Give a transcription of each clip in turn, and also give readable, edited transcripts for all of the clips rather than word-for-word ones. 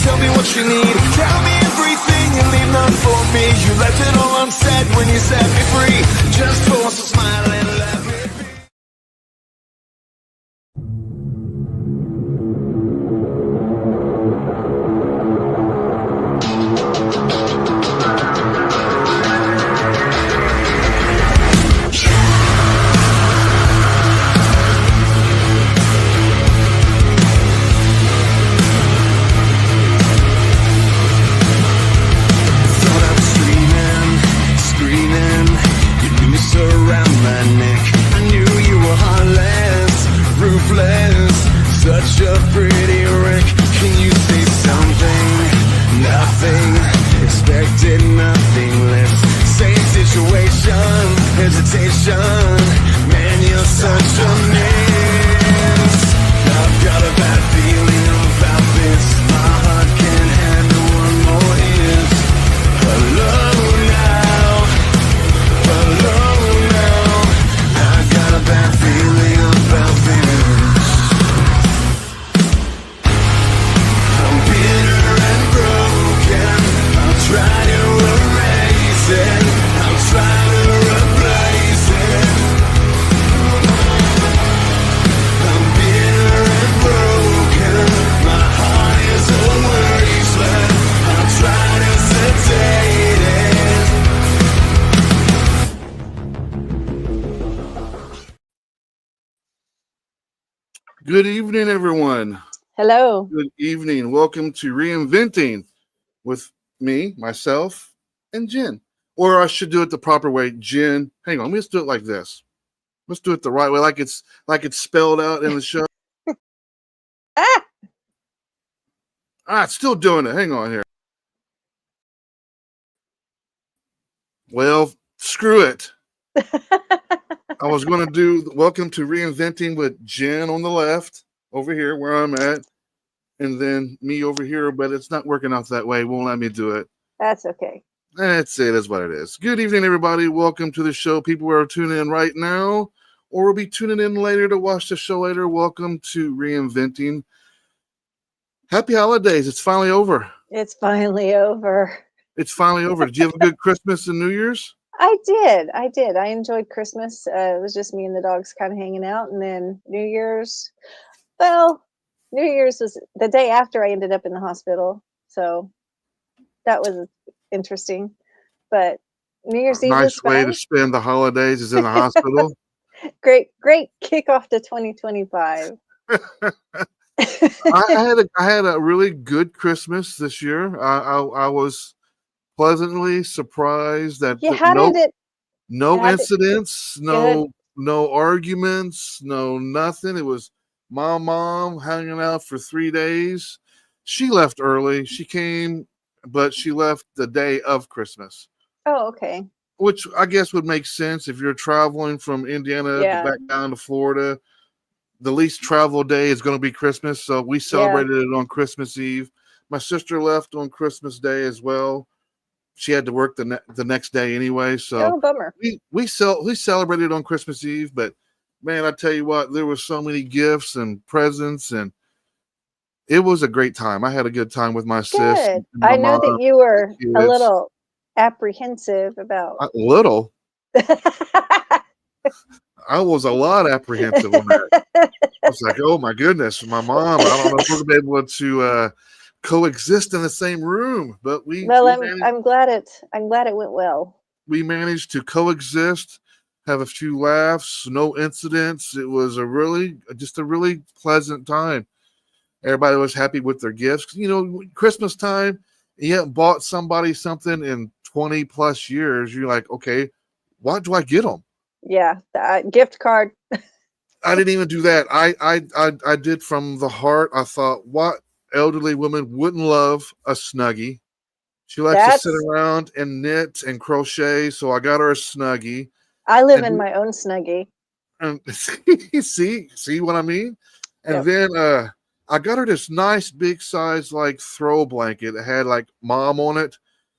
tell me what you need. Tell me everything and leave none for me. You left it all unsaid when you set me free. Just force a smile and let me be. Such a pretty wreck. Can you say something? Nothing. Expected nothing less. Same situation. Hesitation. Man, you're such a mess. I've got a bad feeling about this. My heart can't handle one more is. Hello now. Hello now. I've got a bad feeling about this. Try to erase it. I'll try to replace it. I'm bitter and broken. My heart is a wasteland. I'll try to sedate it. Good evening, everyone. Hello. Good evening. Welcome to Reinventing with me, myself, and Jen. Or I should do it the proper way. Jen, hang on, let's do it like this. Let's do it the right way, like it's spelled out in the show. Still doing it. Hang on here. Well, screw it. I was going to do welcome to Reinventing with Jen on the left, over here where I'm at, and then me over here, but it's not working out that way. Won't let me do it. That's okay. That's it. That's what it is. Good evening, everybody. Welcome to the show. People who are tuning in right now or will be tuning in later to watch the show later. Welcome to Reinventing. Happy holidays. It's finally over. It's finally over. It's finally over. Did you have a good Christmas and New Year's? I did. I enjoyed Christmas. It was just me and the dogs kind of hanging out. And then New Year's, well, New Year's was the day after I ended up in the hospital. So that was interesting. But New Year's Eve was fun. Nice way to spend the holidays is in the hospital. Great kickoff to 2025. I had a really good Christmas this year. I was pleasantly surprised that no incidents, no arguments, no nothing. It was mom hanging out for 3 days. She left early. She came, but she left the day of Christmas. Oh, okay. Which I guess would make sense if you're traveling from Indiana back down to Florida. The least travel day is going to be Christmas, so we celebrated it on Christmas Eve. My sister left on Christmas Day as well. She had to work the next day anyway, so bummer. We celebrated on Christmas Eve, but man, I tell you what, there were so many gifts and presents, and it was a great time. I had a good time with my sis. I know that you were a little apprehensive about a little. I was a lot apprehensive on that. I was like, oh my goodness, my mom, I don't know if we're going to be able to coexist in the same room, but I'm glad it went well. We managed to coexist, have a few laughs, no incidents. It was just a really pleasant time. Everybody was happy with their gifts. You know, Christmas time, you haven't bought somebody something in 20 plus years. You're like, okay, what do I get them? Yeah, the gift card. I didn't even do that. I did from the heart. I thought, what elderly woman wouldn't love a Snuggie? She likes to sit around and knit and crochet, so I got her a Snuggie. I live in my own Snuggie. And see what I mean? And then I got her this nice big size like throw blanket. It had like mom on it,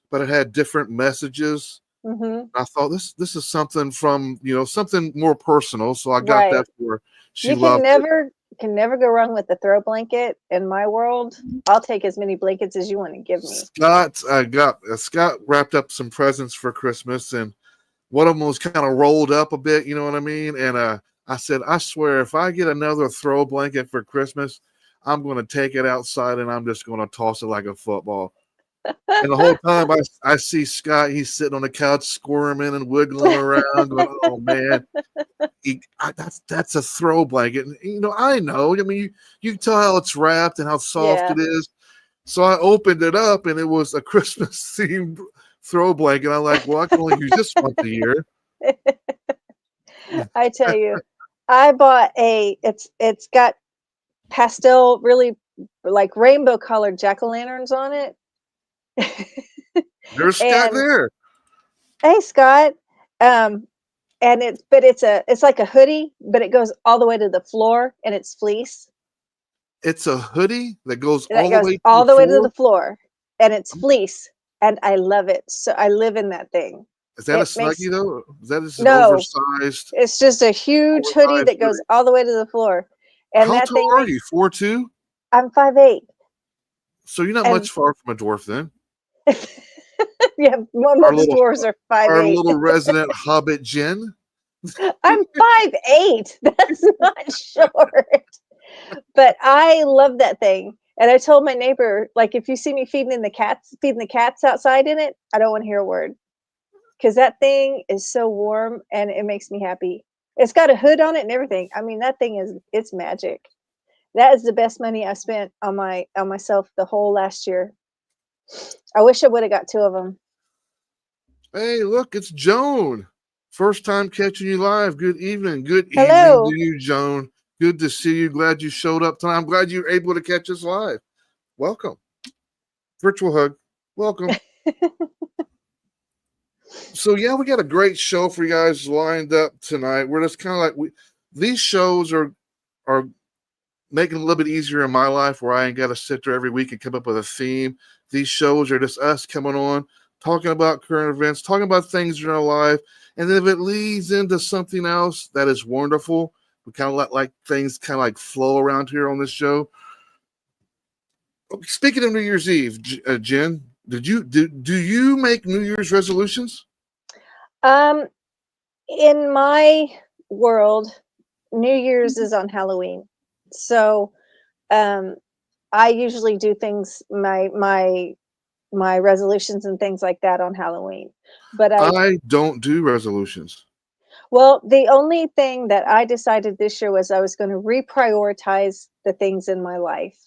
but it had different messages. Mm-hmm. I thought this is something from something more personal. So I got that for her. She loved it. can never go wrong with the throw blanket. In my world, I'll take as many blankets as you want to give me. Scott wrapped up some presents for Christmas, and one of them was kind of rolled up a bit, you know what I mean? And I said, I swear, if I get another throw blanket for Christmas, I'm going to take it outside and I'm just going to toss it like a football. And the whole time I see Scott, he's sitting on the couch squirming and wiggling around, going, "Oh man, that's a throw blanket." And, you know, I know. I mean, you can tell how it's wrapped and how soft it is. So I opened it up, and it was a Christmas themed throw blanket. I'm like, well, I can only use this once a year. I tell you, I bought it's got pastel, really like rainbow colored jack-o'-lanterns on it. There's Scott there. Hey, Scott. And it's like a hoodie, but it goes all the way to the floor, and it's fleece. It's a hoodie that goes all the way to the floor, and it's fleece, and I love it. So I live in that thing. Is that a Snuggie though? Is that just an oversized? It's just a huge hoodie that goes all the way to the floor. And how tall are you? 4'2"? I'm 5'8". So you're not much far from a dwarf then. Yeah, most dwarves are 5'8". Our little resident hobbit Jenn. I'm 5'8". That's not short. But I love that thing. And I told my neighbor, like, if you see me feeding the cats outside in it, I don't want to hear a word. Because that thing is so warm and it makes me happy. It's got a hood on it and everything. I mean, that thing it's magic. That is the best money I spent on myself the whole last year. I wish I would have got 2 of them. Hey, look, it's Joan. First time catching you live. Good evening. Good Hello. evening to you, Joan. Good to see you. Glad you showed up tonight. I'm glad you were able to catch us live. Welcome. Virtual hug. Welcome. So yeah, we got a great show for you guys lined up tonight. We're just kind of like these shows are making it a little bit easier in my life, where I ain't got to sit there every week and come up with a theme. These shows are just us coming on, talking about current events, talking about things in our life, and then if it leads into something else, that is wonderful. We kind of let things kind of like flow around here on this show. Speaking of New Year's Eve, Jenn, do you make New Year's resolutions? In my world, New Year's is on Halloween. So I usually do things, my resolutions and things like that on Halloween. But I don't do resolutions. Well, the only thing that I decided this year was I was going to reprioritize the things in my life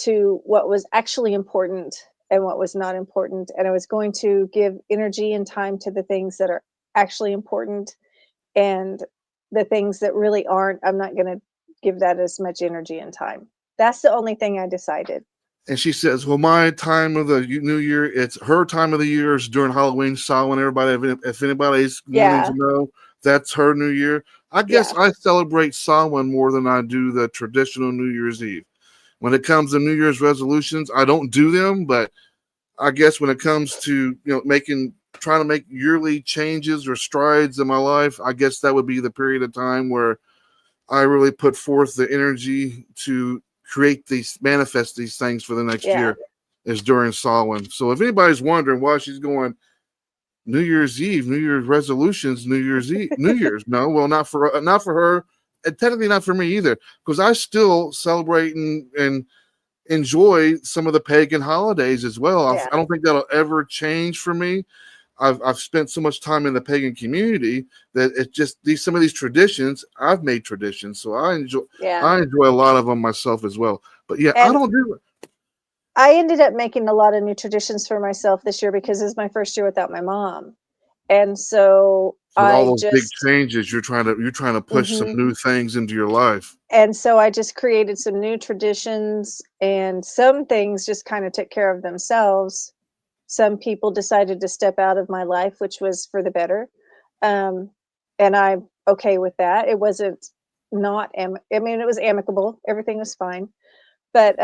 to what was actually important and what was not important. And I was going to give energy and time to the things that are actually important, and the things that really aren't, I'm not going to give that as much energy and time. That's the only thing I decided. And she says, well, my time of the New Year, it's her time of the year is during Halloween, Samhain. Everybody, if anybody's wanting to know, that's her New Year. I guess I celebrate Samhain more than I do the traditional New Year's Eve. When it comes to New Year's resolutions, I don't do them, but I guess when it comes to, trying to make yearly changes or strides in my life, I guess that would be the period of time where I really put forth the energy to manifest these things for the next year, is during Samhain. So if anybody's wondering why she's going New Year's Eve, New Year's resolutions, New Year's Eve, New Year's, no, well, not for her, and technically not for me either, because I still celebrate and enjoy some of the pagan holidays as well. I don't think that'll ever change for me. I've spent so much time in the pagan community that it's just some of these traditions I've made traditions, so I enjoy a lot of them myself as well. But I don't do it. I ended up making a lot of new traditions for myself this year because it's my first year without my mom, and so all those big changes, you're trying to push some new things into your life. And so I just created some new traditions, and some things just kind of took care of themselves. Some people decided to step out of my life, which was for the better. And I'm okay with that. It wasn't it was amicable. Everything was fine. But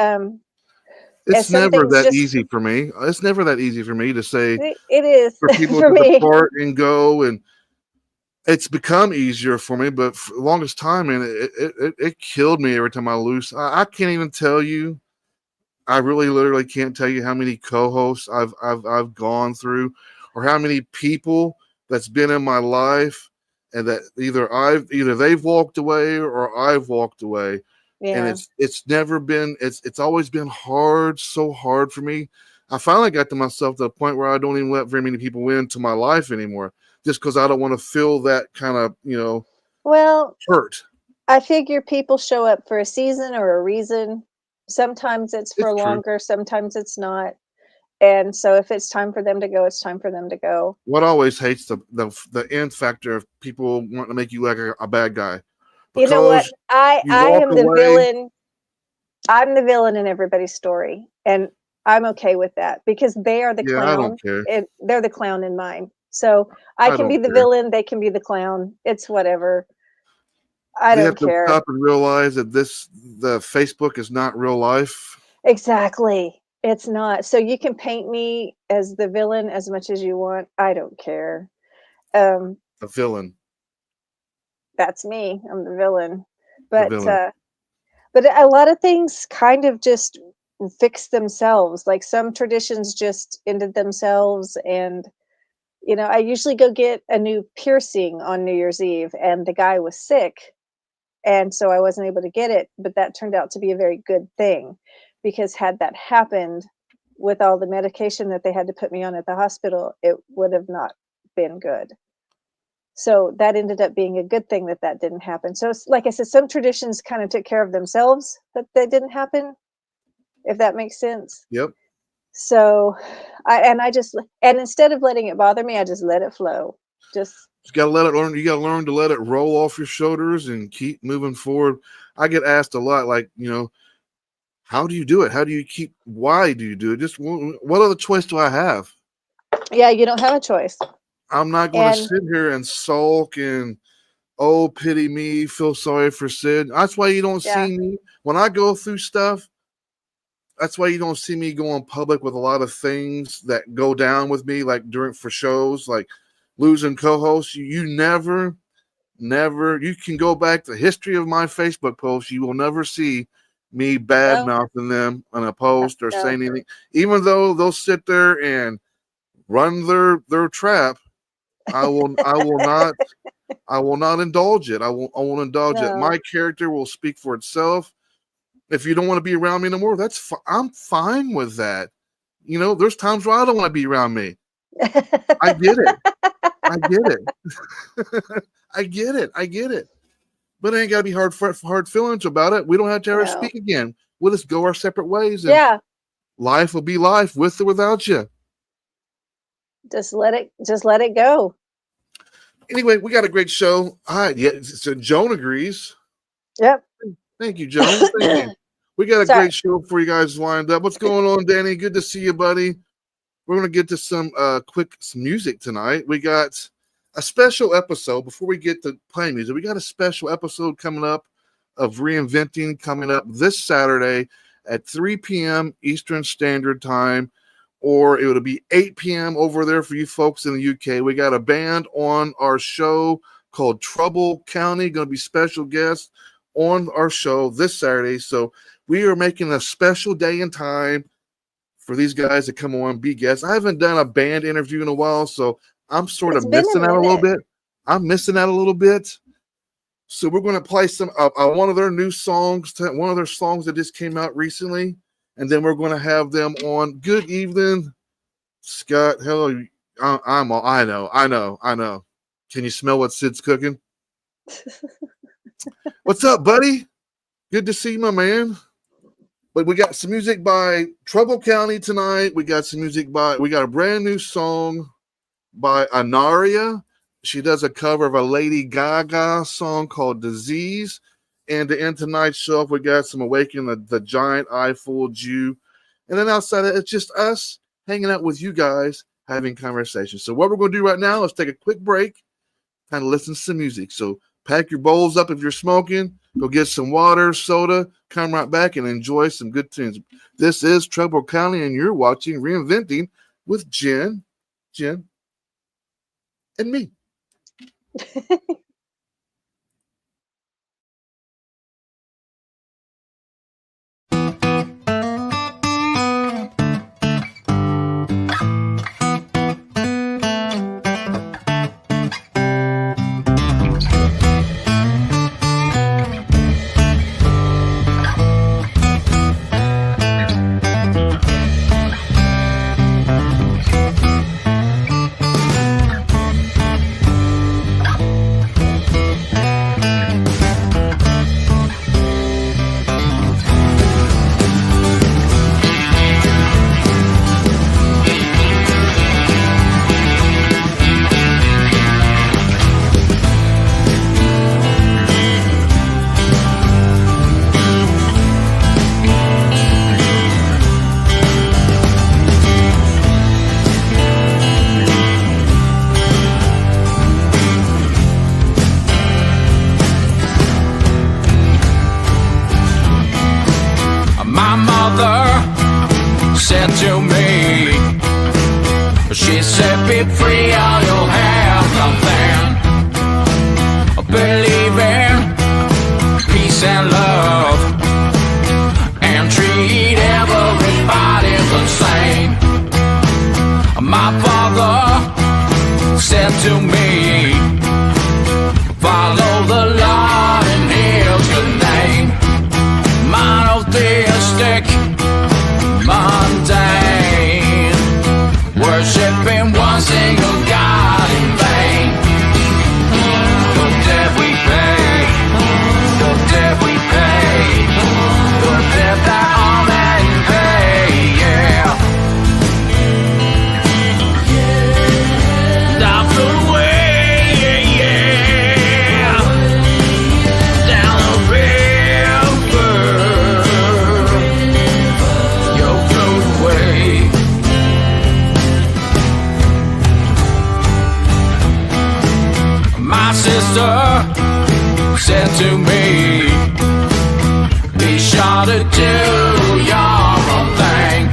it's never that easy for me. It's never that easy for me to say it is for people for to me. depart and go. And it's become easier for me, but for the longest time, and it killed me every time I lose. I can't even tell you. I really literally can't tell you how many co-hosts I've gone through, or how many people that's been in my life, and that either they've walked away or I've walked away. And Yeah. it's never been it's always been hard, so hard for me. I finally got to myself to the point where I don't even let very many people into my life anymore, just because I don't want to feel that kind of Well, hurt. I figure people show up for a season or a reason. Sometimes it's for It's true. longer, sometimes it's not. And so if it's time for them to go, it's time for them to go. What always hates the end factor of people wanting to make you like a bad guy, You know what? because I you I walk am the away. villain. I'm the villain in everybody's story, and I'm okay with that because they are the Yeah, I don't clown, care. and they're the clown in mine. So I I can be don't the care. villain, they can be the clown. It's whatever. I We don't have to care. stop and realize that the Facebook is not real life. Exactly. It's not. So you can paint me as the villain as much as you want. I don't care. Um, A villain, that's me. I'm the villain. the But villain. uh but a lot of things kind of just fix themselves. Like some traditions just ended themselves, and I usually go get a new piercing on New Year's Eve, and the guy was sick, and so I wasn't able to get it, but that turned out to be a very good thing, because had that happened with all the medication that they had to put me on at the hospital, it would have not been good. So that ended up being a good thing that that didn't happen. So like I said, some traditions kind of took care of themselves that they didn't happen, if that makes sense. Yep. So and instead of letting it bother me, I just let it flow. Just You gotta let it learn. You gotta learn to let it roll off your shoulders and keep moving forward. I get asked a lot, like, how do you do it? How do you keep? Why do you do it? Just what other choice do I have? yeah, you don't have a choice. I'm not going to And sit here and sulk and, oh, pity me, feel sorry for Sid. That's why you don't yeah. see me when I go through stuff. That's why you don't see me go in public with a lot of things that go down with me, like for shows, like losing co-hosts. You never. You can go back to the history of my Facebook posts. You will never see me bad No, mouthing them on a post or no. saying anything, even though they'll sit there and run their trap. I will not indulge it. I won't indulge it. No. My character will speak for itself. If you don't want to be around me no more, I'm fine with that. There's times where I don't want to be around me. I get it. I get it. I get it. I get it. But it ain't gotta be hard feelings about it. We don't have to ever No. speak again. We'll just go our separate ways, and Yeah, life will be life with or without you. just let it go. Anyway, we got a great show. All right, yeah. So Joan agrees. Yep. Thank you, Joan. Thank you. We got a Sorry. great show for you guys lined up. What's going on, Danny? Good to see you, buddy. We're gonna get to some some music tonight. We got a special episode before we get to playing music. We got a special episode coming up of Reinventing coming up this Saturday at 3 p.m. Eastern Standard Time, or it'll be 8 p.m. over there for you folks in the UK. We got a band on our show called Trouble County, going to be special guests on our show this Saturday. So we are making a special day and time for these guys to come on, be guests. I haven't done a band interview in a while, so I'm sort of It's been a missing out a little minute. bit. I'm missing out a little bit. So we're going to play some one of their new songs, one of their songs that just came out recently, and then we're going to have them on. Good evening, Scott. Hello. I know. Can you smell what Sid's cooking? What's up, buddy? Good to see you, my man. But we got some music by Trouble County tonight. We got a brand new song by Anaria. She does a cover of a Lady Gaga song called Disease. And to end tonight's show, we got some Awaken the Giant I Fooled You. And then outside of it, it's just us hanging out with you guys, having conversations. So what we're going to do right now is take a quick break, kind of listen to some music. So pack your bowls up if you're smoking. Go get some water, soda, come right back and enjoy some good tunes. This is Trouble County, and you're watching Reinventing with Jenn, and me. My mother said to me, she said, be free or you'll have nothing. Believe in peace and love and treat everybody the same. My father said to me, follow the Lord and His good name. Monotheistic, mundane, worshiping one single God in vain. The debt we pay, the debt we pay, the debt that all men pay, yeah. Down the way, yeah, down the river, you'll float away. My sister said to me, be sure to do your own thing.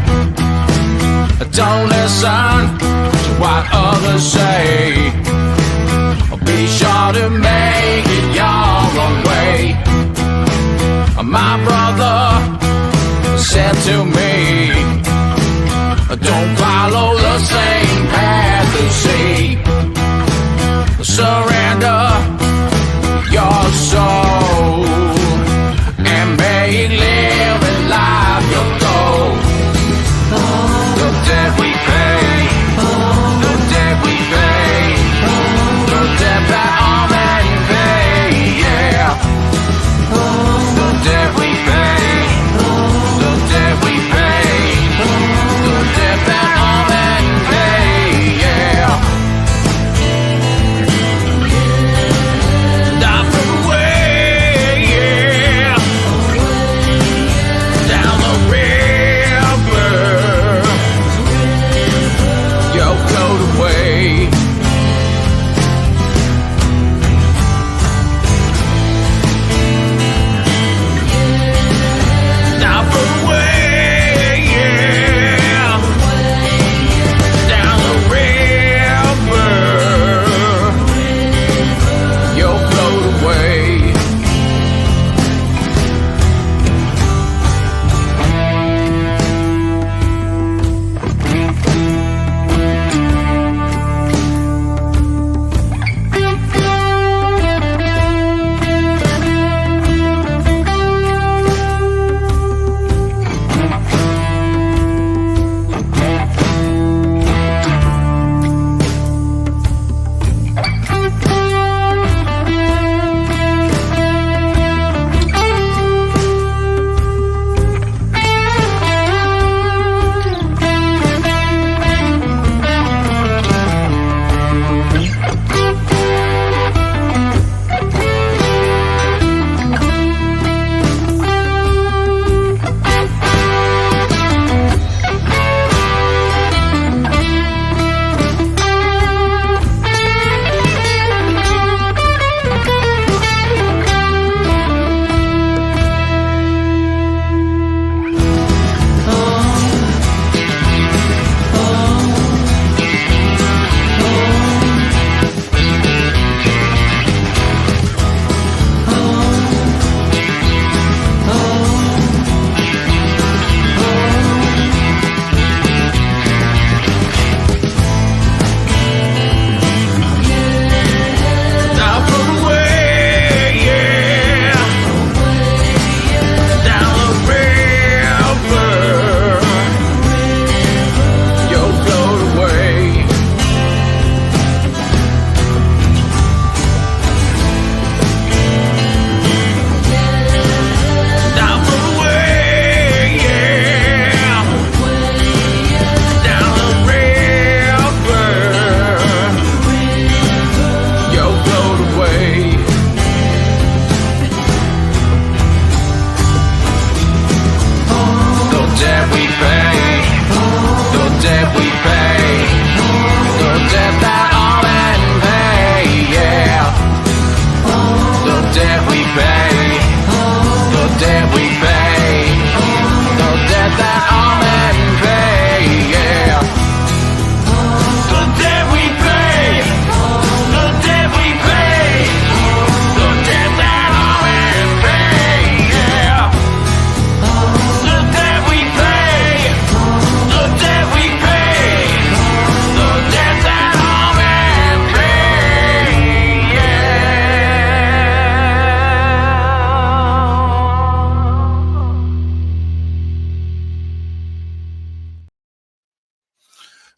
Don't listen to what others say. Be sure to make it your own way. My brother said to me, don't follow the same path you see. Surrender your soul and make living life your goal. The debt we pay, the debt we pay, the debt that all men pay, yeah. The debt we pay, the debt we pay, the debt that all men pay,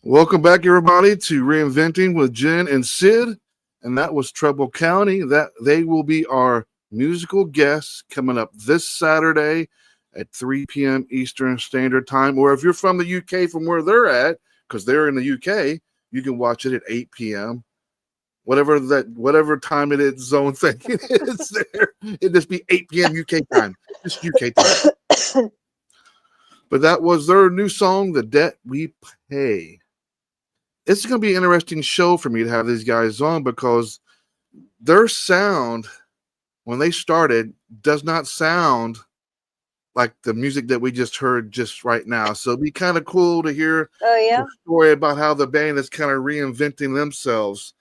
Welcome back, everybody, to Reinventing with Jenn and Sid. And that was Treble County. That they will be our musical guests coming up this Saturday at 3 p.m. Eastern Standard Time. Or if you're from the UK, from where they're at, because they're in the UK, you can watch it at 8 p.m. Whatever time it is, zone thing it is there. It'd just be 8 p.m. UK time. Just UK time. But that was their new song, The Debt We Pay. It's going to be an interesting show for me to have these guys on because their sound, when they started, does not sound like the music that we just heard just right now. So it'd be kind of cool to hear the story about how the band is kind of reinventing themselves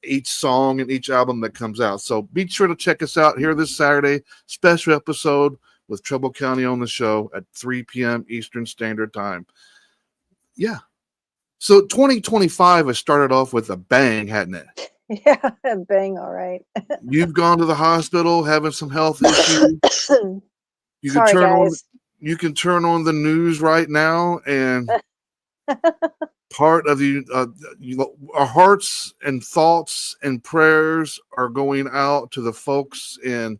each song and each album that comes out. So be sure to check us out here this Saturday, special episode with Treble County on the show at 3 p.m. Eastern Standard Time. Yeah. So 2025 has started off with a bang, hadn't it? Yeah, a bang, all right. You've gone to the hospital having some health issues. Sorry, guys. You can turn on the news right now, and part of our hearts and thoughts and prayers are going out to the folks in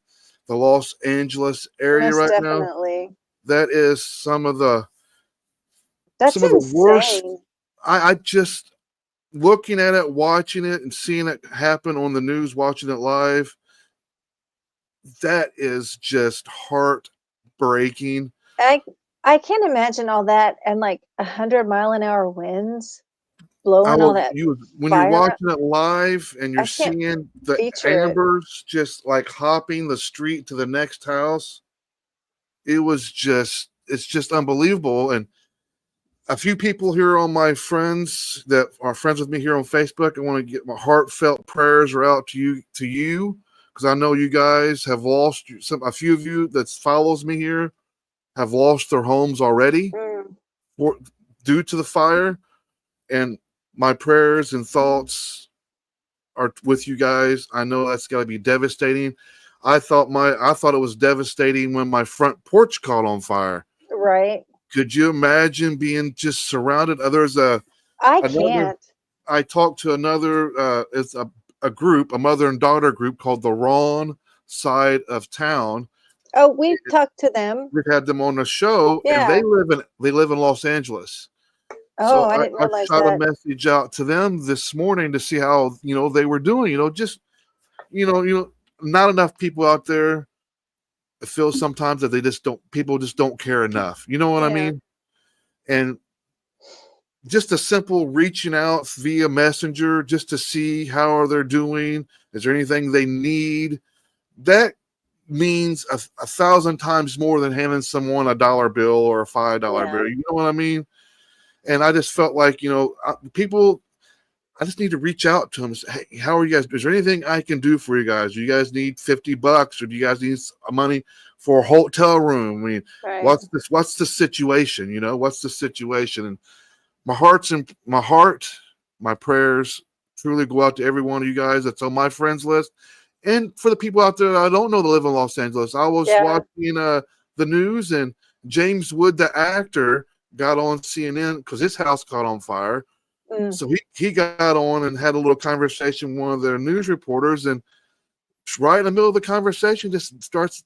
the Los Angeles area Most right definitely. now. That is some of the insane. Worst. I just looking at it, watching it, and seeing it happen on the news, watching it live. That is just heartbreaking. I can't imagine all that and like 100-mile-an-hour winds blowing all that. When you're watching it live and you're seeing the ambers just like hopping the street to the next house, it's just unbelievable. And a few people here on my friends that are friends with me here on Facebook, I want to get my heartfelt prayers are out to you because I know you guys have lost a few of you that follows me here have lost their homes already due to the fire, and my prayers and thoughts are with you guys. I know that's got to be devastating. I thought it was devastating when my front porch caught on fire. Right. Could you imagine being just surrounded? Can't. I talked to another, it's a group, a mother and daughter group called the Wrong Side of Town. Oh, we've talked to them. We've had them on the show, and they live in Los Angeles. Oh, so I didn't realize I shot a message out to them this morning to see how they were doing. Not enough people out there feel sometimes that people just don't care enough. You know what I mean? And just a simple reaching out via messenger just to see how they're doing. Is there anything they need? That means 1,000 times more than handing someone a dollar bill or a $5 bill. You know what I mean? And I just felt like, people, I just need to reach out to them and say, hey, how are you guys? Is there anything I can do for you guys? Do you guys need $50 or do you guys need money for a hotel room? I mean, what's the situation? What's the situation? And my prayers truly go out to every one of you guys that's on my friends list. And for the people out there that I don't know that live in Los Angeles, I was watching the news, and James Wood, the actor, got on CNN because his house caught on fire. So he got on and had a little conversation with one of their news reporters, and right in the middle of the conversation just starts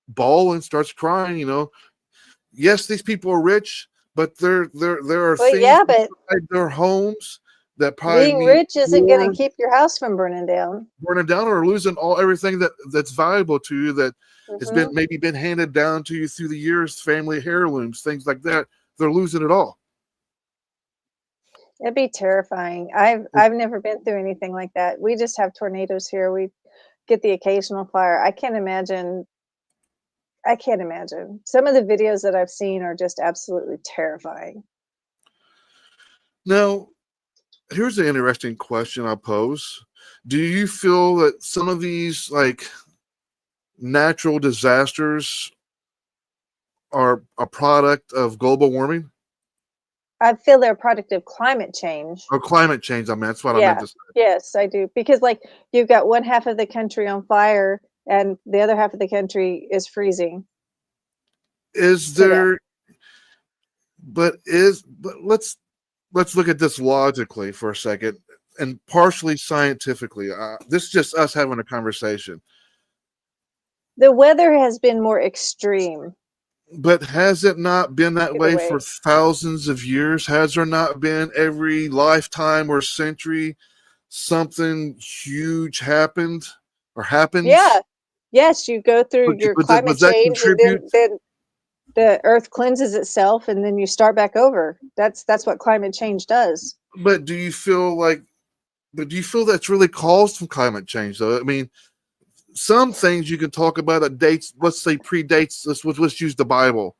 bawling, starts crying. Yes, these people are rich, but there are things inside their homes that probably being rich isn't going to keep your house from burning down or losing everything that's valuable to you that has been handed down to you through the years, family heirlooms, things like that. They're losing it all. It'd be terrifying. I've never been through anything like that. We just have tornadoes here. We get the occasional fire. I can't imagine. Some of the videos that I've seen are just absolutely terrifying. Now, here's an interesting question I'll pose. Do you feel that some of these natural disasters are a product of global warming? I feel they're a product of climate change. Or climate change, that's what I meant to say. Yes, I do. Because you've got one half of the country on fire and the other half of the country is freezing. Let's let's look at this logically for a second and partially scientifically. This is just us having a conversation. The weather has been more extreme. But has it not been that way for thousands of years? Has there not been every lifetime or century something huge happened or happens? Yeah. Yes, you go through your climate change, and then the earth cleanses itself, and then you start back over. That's what climate change does. But do you feel that's really caused from climate change, though? I mean, some things you can talk about that dates, let's say predates, let's use the Bible.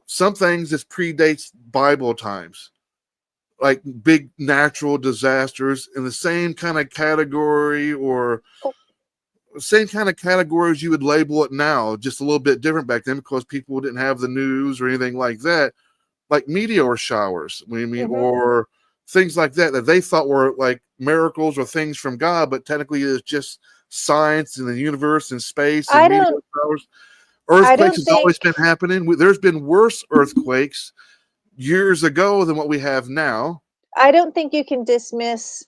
Some things that predates Bible times, like big natural disasters, in the same kind of category or same kind of categories you would label it now, just a little bit different back then because people didn't have the news or anything like that, like meteor showers, or things like that they thought were like miracles or things from God, but technically it's just science and the universe and space and meteor showers. Earthquakes has always been happening. There's been worse earthquakes years ago than what we have now. I don't think you can dismiss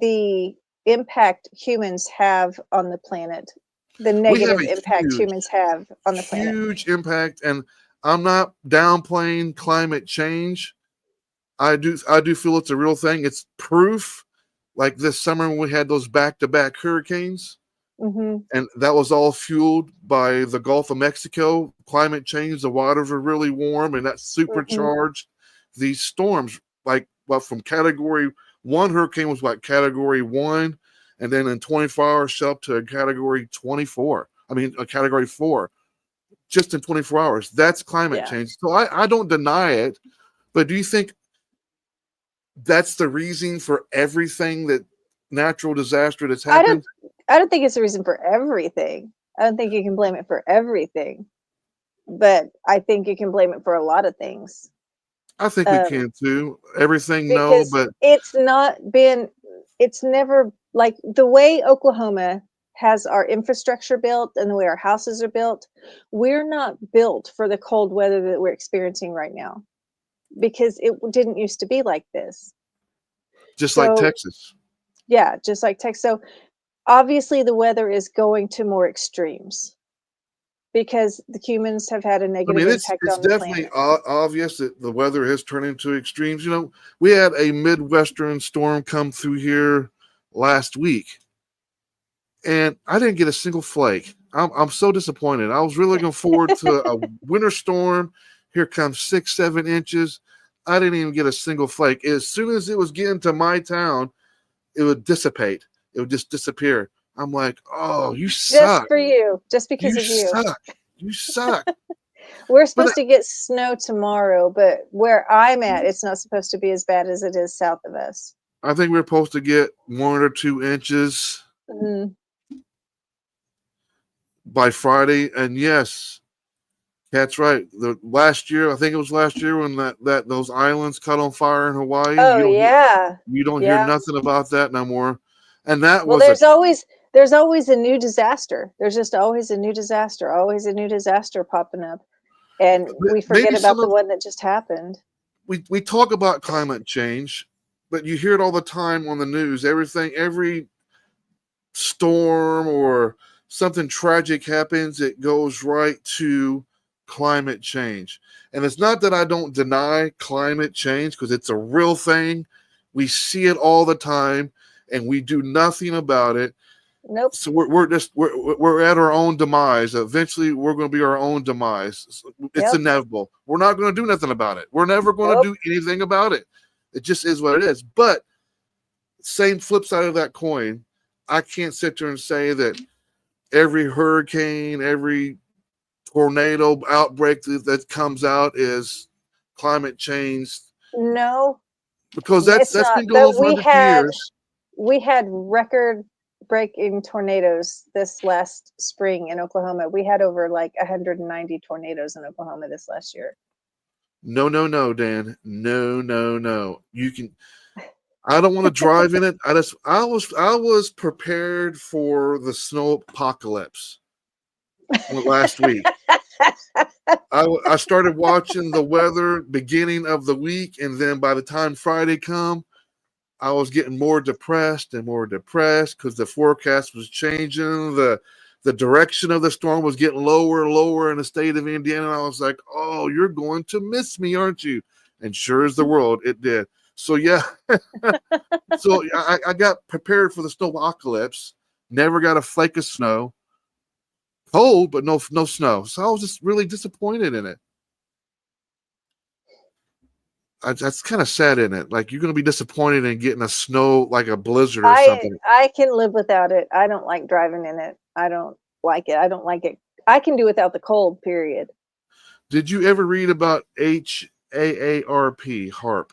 the impact humans have on the planet, the negative impact humans have on the planet. Huge impact, and I'm not downplaying climate change. I do feel it's a real thing. It's proof. Like this summer when we had those back-to-back hurricanes, and that was all fueled by the Gulf of Mexico. Climate change, the waters are really warm, and that supercharged these storms. Like, well, from category 1 hurricane was like category 1, and then in 24 hours shot up to a category 24. I mean, a category 4, just in 24 hours. That's climate change. So I don't deny it, but do you think that's the reason for everything that natural disaster that's happened? I don't think it's a reason for everything. I don't think you can blame it for everything, but I think you can blame it for a lot of things. I think we can too. Everything, no, but it's never like the way Oklahoma has our infrastructure built and the way our houses are built. We're not built for the cold weather that we're experiencing right now, because it didn't used to be like this. Just like Texas. Yeah, just like Texas. So obviously the weather is going to more extremes because the humans have had a negative impact on the planet. It's definitely obvious that the weather has turned into extremes. You know, we had a Midwestern storm come through here last week, and I didn't get a single flake. I'm so disappointed. I was really looking forward to a winter storm. Here comes 6-7 inches. I didn't even get a single flake. As soon as it was getting to my town, it would dissipate. It would just disappear. I'm like, oh, you suck. Just for you. Just because of you. You suck. We're supposed to get snow tomorrow, but where I'm at, it's not supposed to be as bad as it is south of us. I think we're supposed to get 1 or 2 inches by Friday. And yes, that's right. I think it was last year when that those islands caught on fire in Hawaii. Oh, you don't hear nothing about that no more. And that was there's always a new disaster. There's just always a new disaster popping up. And we forget about the one that just happened. We talk about climate change, but you hear it all the time on the news. Every storm or something tragic happens, it goes right to climate change. And it's not that I don't deny climate change, because it's a real thing. We see it all the time, and we do nothing about it. Nope. So we're at our own demise. Eventually, we're going to be our own demise. It's inevitable. We're not going to do nothing about it. We're never going to do anything about it. It just is what it is. But same flip side of that coin, I can't sit there and say that every hurricane, every tornado outbreak that comes out is climate change. No, because that's been going on for 100 years. We had record-breaking tornadoes this last spring in Oklahoma. We had over like 190 tornadoes in Oklahoma this last year. No, Dan. No. You can. I don't want to drive in it. I was prepared for the snow apocalypse last week. I started watching the weather beginning of the week, and then by the time Friday come, I was getting more depressed because the forecast was changing. The direction of the storm was getting lower and lower in the state of Indiana. And I was like, oh, you're going to miss me, aren't you? And sure as the world, it did. So, yeah. So I got prepared for the snowpocalypse. Never got a flake of snow. Cold, but no snow. So I was just really disappointed in it. That's kind of sad, isn't it? Like, you're going to be disappointed in getting a snow, like a blizzard or something. I can live without it. I don't like driving in it. I don't like it. I don't like it. I can do without the cold, period. Did you ever read about HAARP?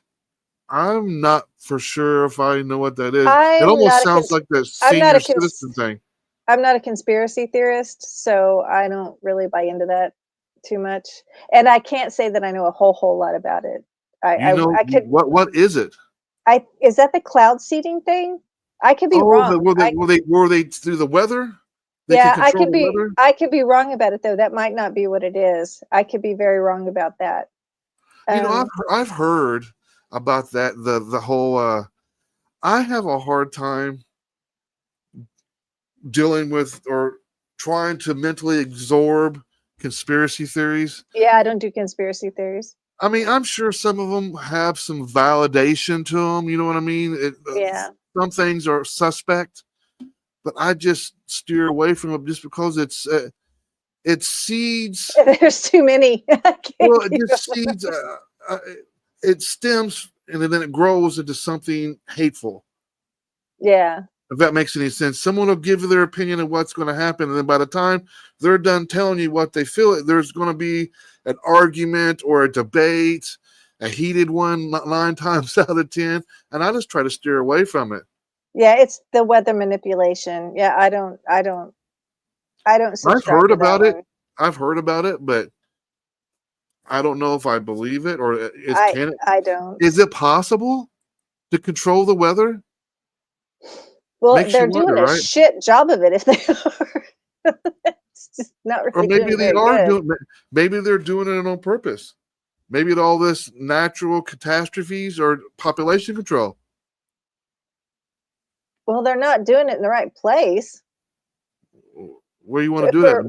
I'm not for sure if I know what that is. It almost sounds like the senior citizen thing. I'm not a conspiracy theorist, so I don't really buy into that too much. And I can't say that I know a whole lot about it. I could. What is it? Is that the cloud seeding thing? I could be wrong. Were they through the weather? I could be. I could be wrong about it though. That might not be what it is. I could be very wrong about that. I've heard about that. The whole. I have a hard time dealing with or trying to mentally absorb conspiracy theories. Yeah, I don't do conspiracy theories. I mean, I'm sure some of them have some validation to them. You know what I mean? Yeah. Some things are suspect, but I just steer away from it just because it seeds. There's too many. Well, it just seeds. It stems and then it grows into something hateful. Yeah. If that makes any sense. Someone will give you their opinion of what's going to happen, and then by the time they're done telling you what they feel, there's going to be an argument or a debate, a heated one 9 times out of 10, and I just try to steer away from it. Yeah, it's the weather manipulation. Yeah, I don't subscribe. I've heard about it, but I don't know if I believe it or I don't. Is it possible to control the weather? Well, they're doing a shit job of it if they are. It's just not really. Or maybe they are doing. Maybe they're doing it on purpose. Maybe all this natural catastrophes or population control. Well, they're not doing it in the right place. Where you want to do that?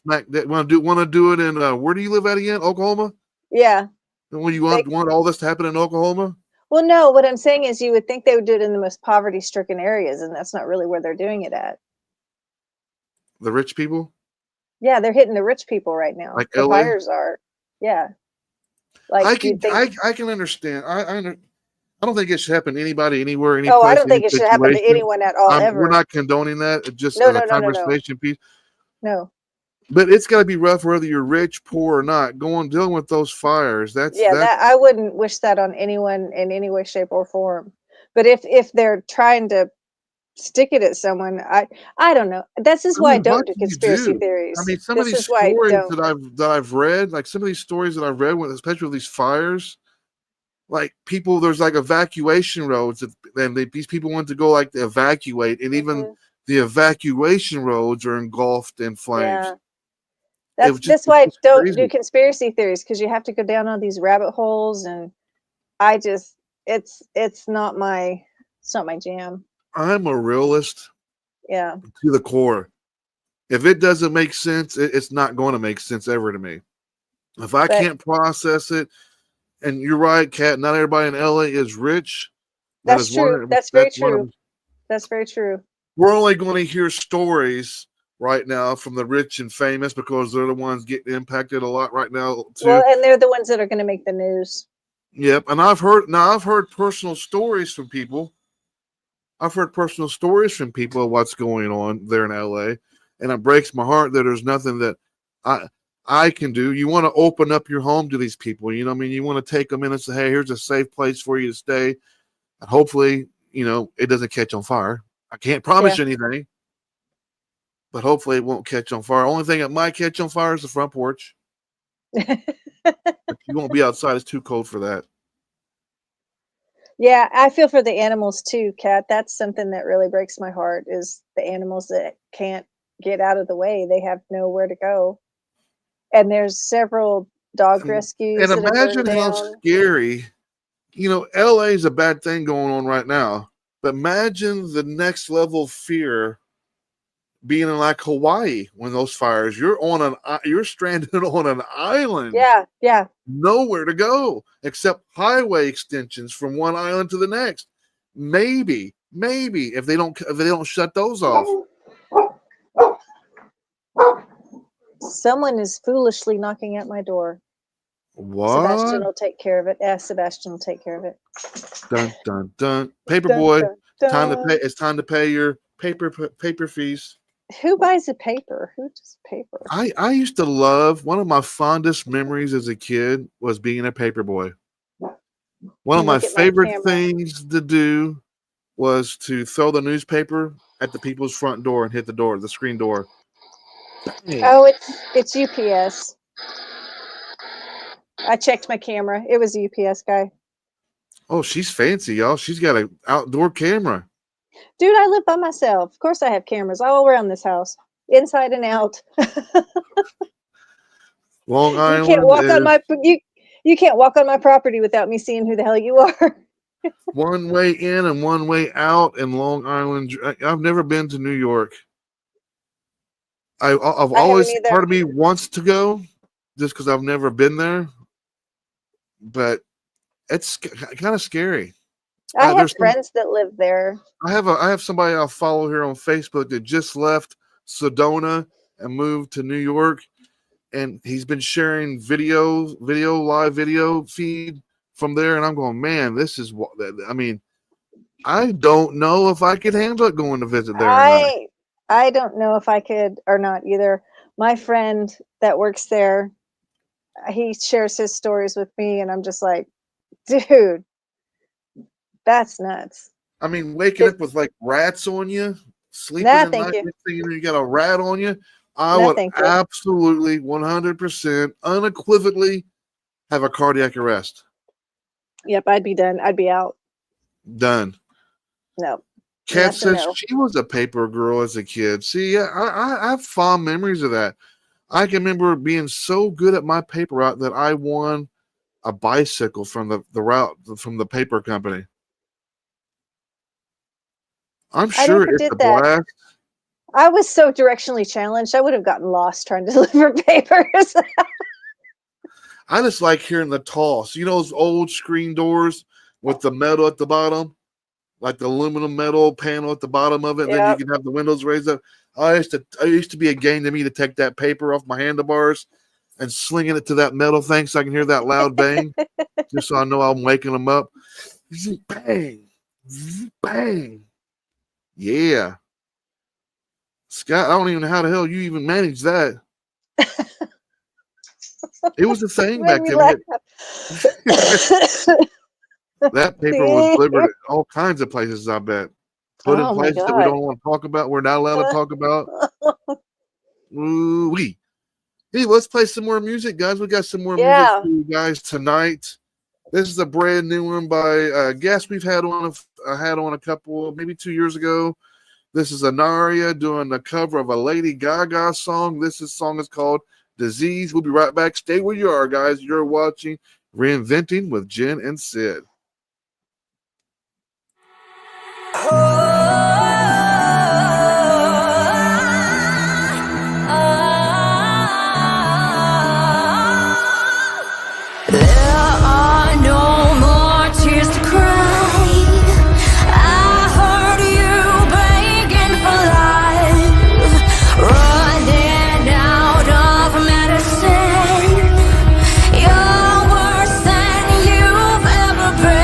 Want to do it in? Where do you live at again? Oklahoma. Yeah. And when you want all this to happen in Oklahoma? Well, no, what I'm saying is you would think they would do it in the most poverty-stricken areas, and that's not really where they're doing it at. The rich people? Yeah, they're hitting the rich people right now. Like the LA? fires are. Yeah. Like I can understand. I don't think it should happen to anybody, anywhere, any place. I don't think it should happen to anyone at all, ever. We're not condoning that. It's just a conversation piece. No. But it's got to be rough whether you're rich, poor, or not. Dealing with those fires. I wouldn't wish that on anyone in any way, shape, or form. But if they're trying to stick it at someone, I don't know. This is why I don't do conspiracy theories. I mean, some of these stories that I've read, like some of these stories that I've read, especially with these fires, like people, there's like evacuation roads, and these people want to go like to evacuate, and even the evacuation roads are engulfed in flames. Yeah. That's why I don't do conspiracy theories, because you have to go down all these rabbit holes, and it's not my jam. I'm a realist. Yeah. To the core. If it doesn't make sense, it's not going to make sense ever to me. If I can't process it, and you're right, Kat, not everybody in LA is rich. That's true. That's very true. That's very true. We're only going to hear stories right now from the rich and famous because they're the ones getting impacted a lot right now too. Well, and they're the ones that are going to make the news. Yep, and I've heard personal stories from people. I've heard personal stories from people of what's going on there in LA, and it breaks my heart that there's nothing that I can do. You want to open up your home to these people, you know what I mean? You want to take them in and say, hey, here's a safe place for you to stay. And hopefully, it doesn't catch on fire. I can't promise you anything, but hopefully it won't catch on fire. Only thing that might catch on fire is the front porch. You won't be outside. It's too cold for that. Yeah, I feel for the animals too, Kat. That's something that really breaks my heart, is the animals that can't get out of the way. They have nowhere to go. And there's several dog rescues And that have burned imagine how down. scary, LA is a bad thing going on right now, but imagine the next level of fear being in like Hawaii when those fires, you're stranded on an island. Yeah. Nowhere to go except highway extensions from one island to the next. Maybe if they don't shut those off. Someone is foolishly knocking at my door. What? Sebastian will take care of it. Sebastian will take care of it. Dun dun dun. Paperboy. Dun, dun, Time to dun. pay. It's time to pay your paper fees. Who buys a paper? Who does paper? I used to love, one of my fondest memories as a kid was being a paper boy. One of my favorite things to do was to throw the newspaper at the people's front door and hit the screen door. Bang. Oh, it's UPS. I checked my camera. It was a UPS guy. Oh, she's fancy, y'all. She's got an outdoor camera. Dude, I live by myself. Of course I have cameras all around this house, inside and out. Long Island. You can't walk on my property without me seeing who the hell you are. One way in and one way out in Long Island. I've never been to New York. I've always, part of me wants to go just because I've never been there, but it's kind of scary. I have friends that live there. I have somebody I follow here on Facebook that just left Sedona and moved to New York, and he's been sharing live video feed from there, and I'm going, man, this is what I mean. I don't know if I could handle it going to visit there. I don't know if I could or not either. My friend that works there, he shares his stories with me, and I'm just like, dude, that's nuts. I mean, waking up with like rats on you, sleeping at night, you got a rat on you. I would absolutely 100% unequivocally have a cardiac arrest. Yep, I'd be done. I'd be out. Done. No. Kat says she was a paper girl as a kid. See, I have fond memories of that. I can remember being so good at my paper route that I won a bicycle from the paper company. I'm sure it's a blast. I was so directionally challenged. I would have gotten lost trying to deliver papers. I just like hearing the toss. You know those old screen doors with the metal at the bottom? Like the aluminum metal panel at the bottom of it, and then you can have the windows raised up. It used to be a game to me to take that paper off my handlebars and slinging it to that metal thing so I can hear that loud bang, just so I know I'm waking them up. Bang, bang, yeah. Scott, I don't even know how the hell you even managed that. It was a thing back then. That paper was delivered at all kinds of places, I bet. Put in places that we don't want to talk about. We're not allowed to talk about. Ooh-wee. Hey, let's play some more music, guys. We got some more music for you guys tonight. This is a brand new one by a guest we've had on a couple, maybe 2 years ago. This is Anaria doing the cover of a Lady Gaga song. Song is called Disease. We'll be right back. Stay where you are, guys. You're watching Reinventing with Jenn and Sid. You're worse than you've ever been.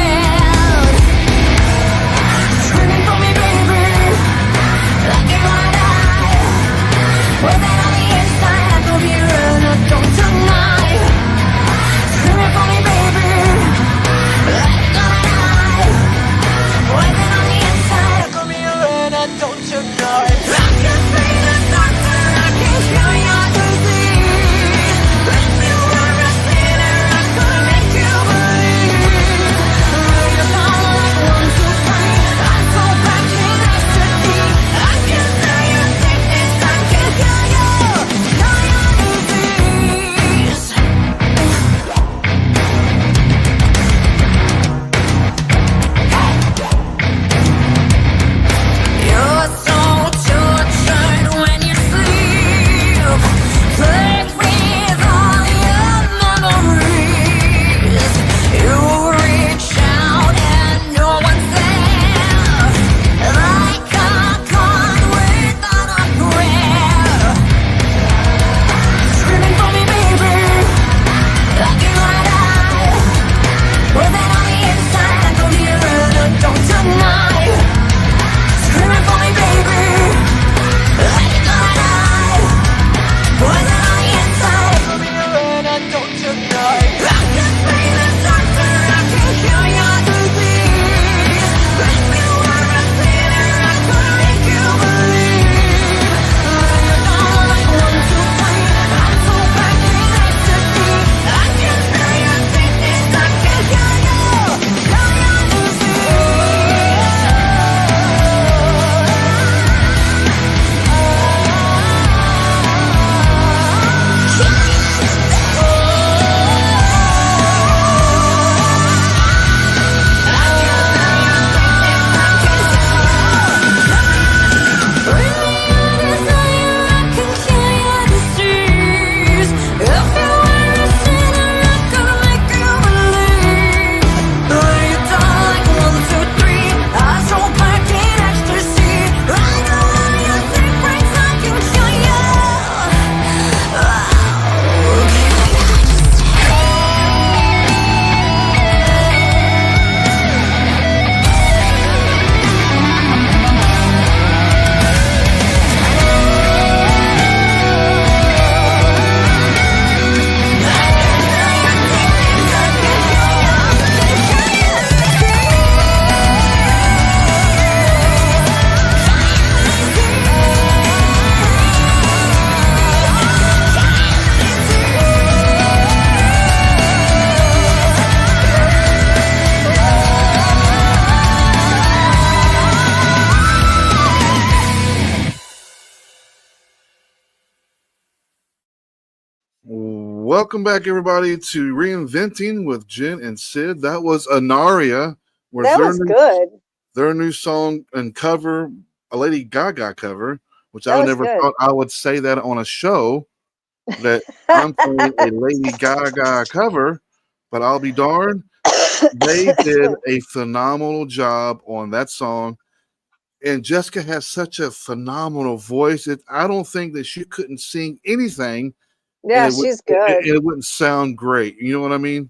Welcome back, everybody, to Reinventing with Jenn and Sid. That was Anaria. That was good. Their new song and cover, a Lady Gaga cover, which I never good. thought I would say that on a show, that I'm playing a Lady Gaga cover, but I'll be darned. They did a phenomenal job on that song. And Jessica has such a phenomenal voice. I don't think that she couldn't sing anything. Yeah, she's good. It wouldn't sound great. You know what I mean?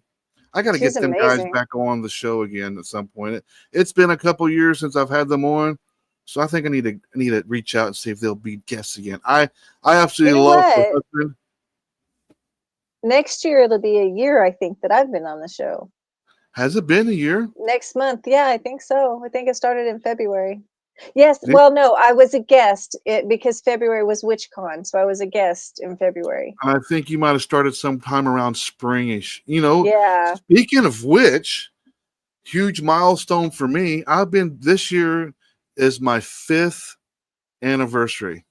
I got to get them amazing. guys back on the show again at some point. It's been a couple years since I've had them on, so I think I need to reach out and see if they'll be guests again. I absolutely love her husband. Next year it'll be a year, I think, that I've been on the show. Has it been a year? Next month, yeah, I think so. I think it started in February. Yes, well, no, I was a guest because February was WitchCon, so I was a guest in February. I think you might have started sometime around springish. You know, yeah. Speaking of which, huge milestone for me. This year is my 5th anniversary.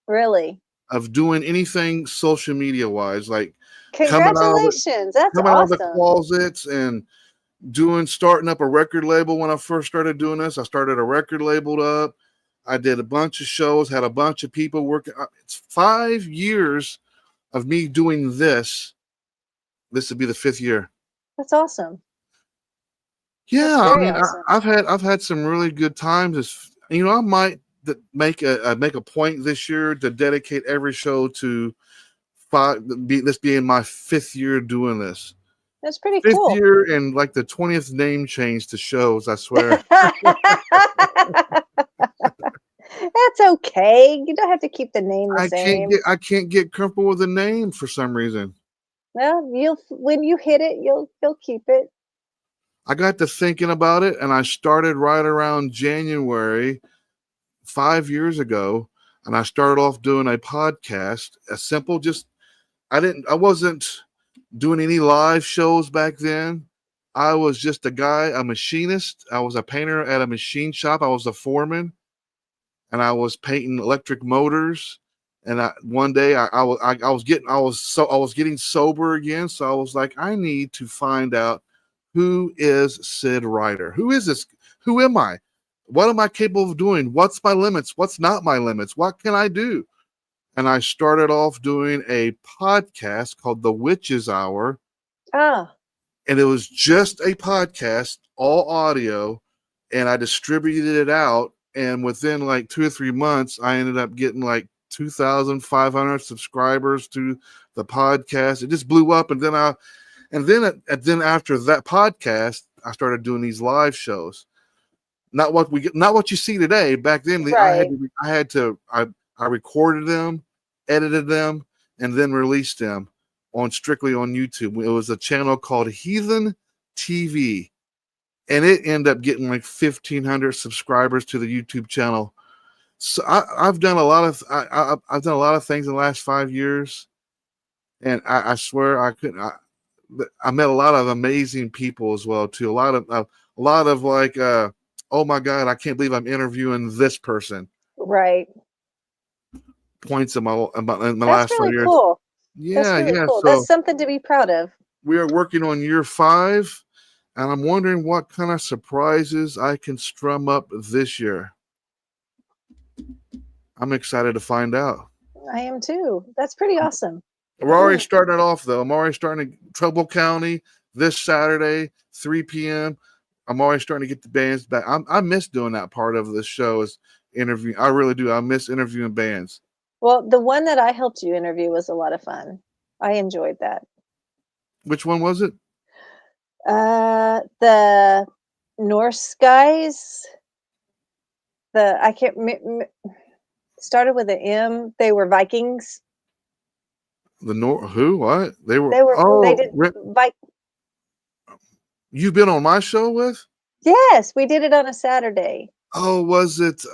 Really? Of doing anything social media wise, like congratulations, coming out of the closets and starting up a record label. When I first started doing this, I started a record label up. I did a bunch of shows, had a bunch of people working. It's 5 years of me doing this. This would be the 5th year. That's awesome. Yeah, I mean, awesome. I've had some really good times. You know, I might make a point this year to dedicate every show to this being my 5th year doing this. That's pretty cool. 5th year and like the 20th name change to shows, I swear. That's okay. You don't have to keep the name the same. I can't get comfortable with the name for some reason. Well, when you hit it, you'll keep it. I got to thinking about it, and I started right around January 5 years ago, and I started off doing a podcast, I wasn't doing any live shows back then. I was just a guy, a machinist. I was a painter at a machine shop. I was a foreman, and I was painting electric motors. And one day I was getting sober again. So I was like, I need to find out who is Sid Ryder. Who is this? Who am I? What am I capable of doing? What's my limits? What's not my limits? What can I do? And I started off doing a podcast called The Witch's Hour. Ah. And it was just a podcast, all audio, and I distributed it out. And within like 2 or 3 months, I ended up getting like 2,500 subscribers to the podcast. It just blew up. And then after that podcast, I started doing these live shows. Not what you see today. Back then, right. I recorded them, edited them, and then released them strictly on YouTube. It was a channel called Heathen TV, and it ended up getting like 1,500 subscribers to the YouTube channel. So I've done a lot of things in the last 5 years, and I swear I met a lot of amazing people as well too. A lot of like, oh my God, I can't believe I'm interviewing this person. Right. Points in my last 5 years. Cool. Yeah, that's really yeah. Cool. So that's something to be proud of. We are working on year 5, and I'm wondering what kind of surprises I can strum up this year. I'm excited to find out. I am too. That's pretty awesome. We're already starting it off, though. I'm already starting Trouble County this Saturday, 3 p.m. I'm already starting to get the bands back. I miss doing that part of the show is interviewing. I really do. I miss interviewing bands. Well, the one that I helped you interview was a lot of fun. I enjoyed that. Which one was it? The Norse guys. I can't. Started with an M. They were Vikings. Who? What? They were. They did. You've been on my show with? Yes, we did it on a Saturday. Oh, was it?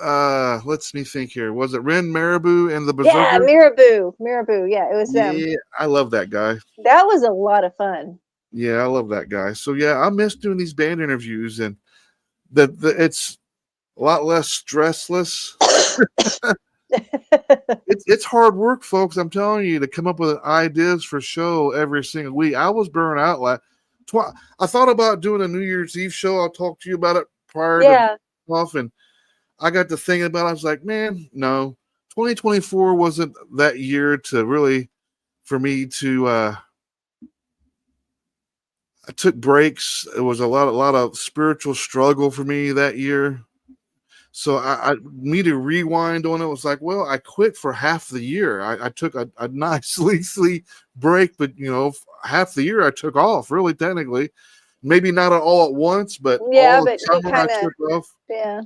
Let's me think here. Was it Ren Marabou and the Berserker? Yeah, Marabou. Yeah, it was them. Yeah, I love that guy. That was a lot of fun. Yeah, I love that guy. So yeah, I miss doing these band interviews, and it's a lot less stressless. It's hard work, folks. I'm telling you, to come up with ideas for show every single week. I was burnt out. I thought about doing a New Year's Eve show. I'll talk to you about it prior to off, and I got to thinking about it. I was like, man, no, 2024 wasn't that year to really for me to. I took breaks. It was a lot of spiritual struggle for me that year. So I me to rewind on it was like, well, I quit for half the year. I took a nice leisurely break, but half the year I took off. Really, technically, maybe not all at once, but all the but you summer kind I of, took off. yeah.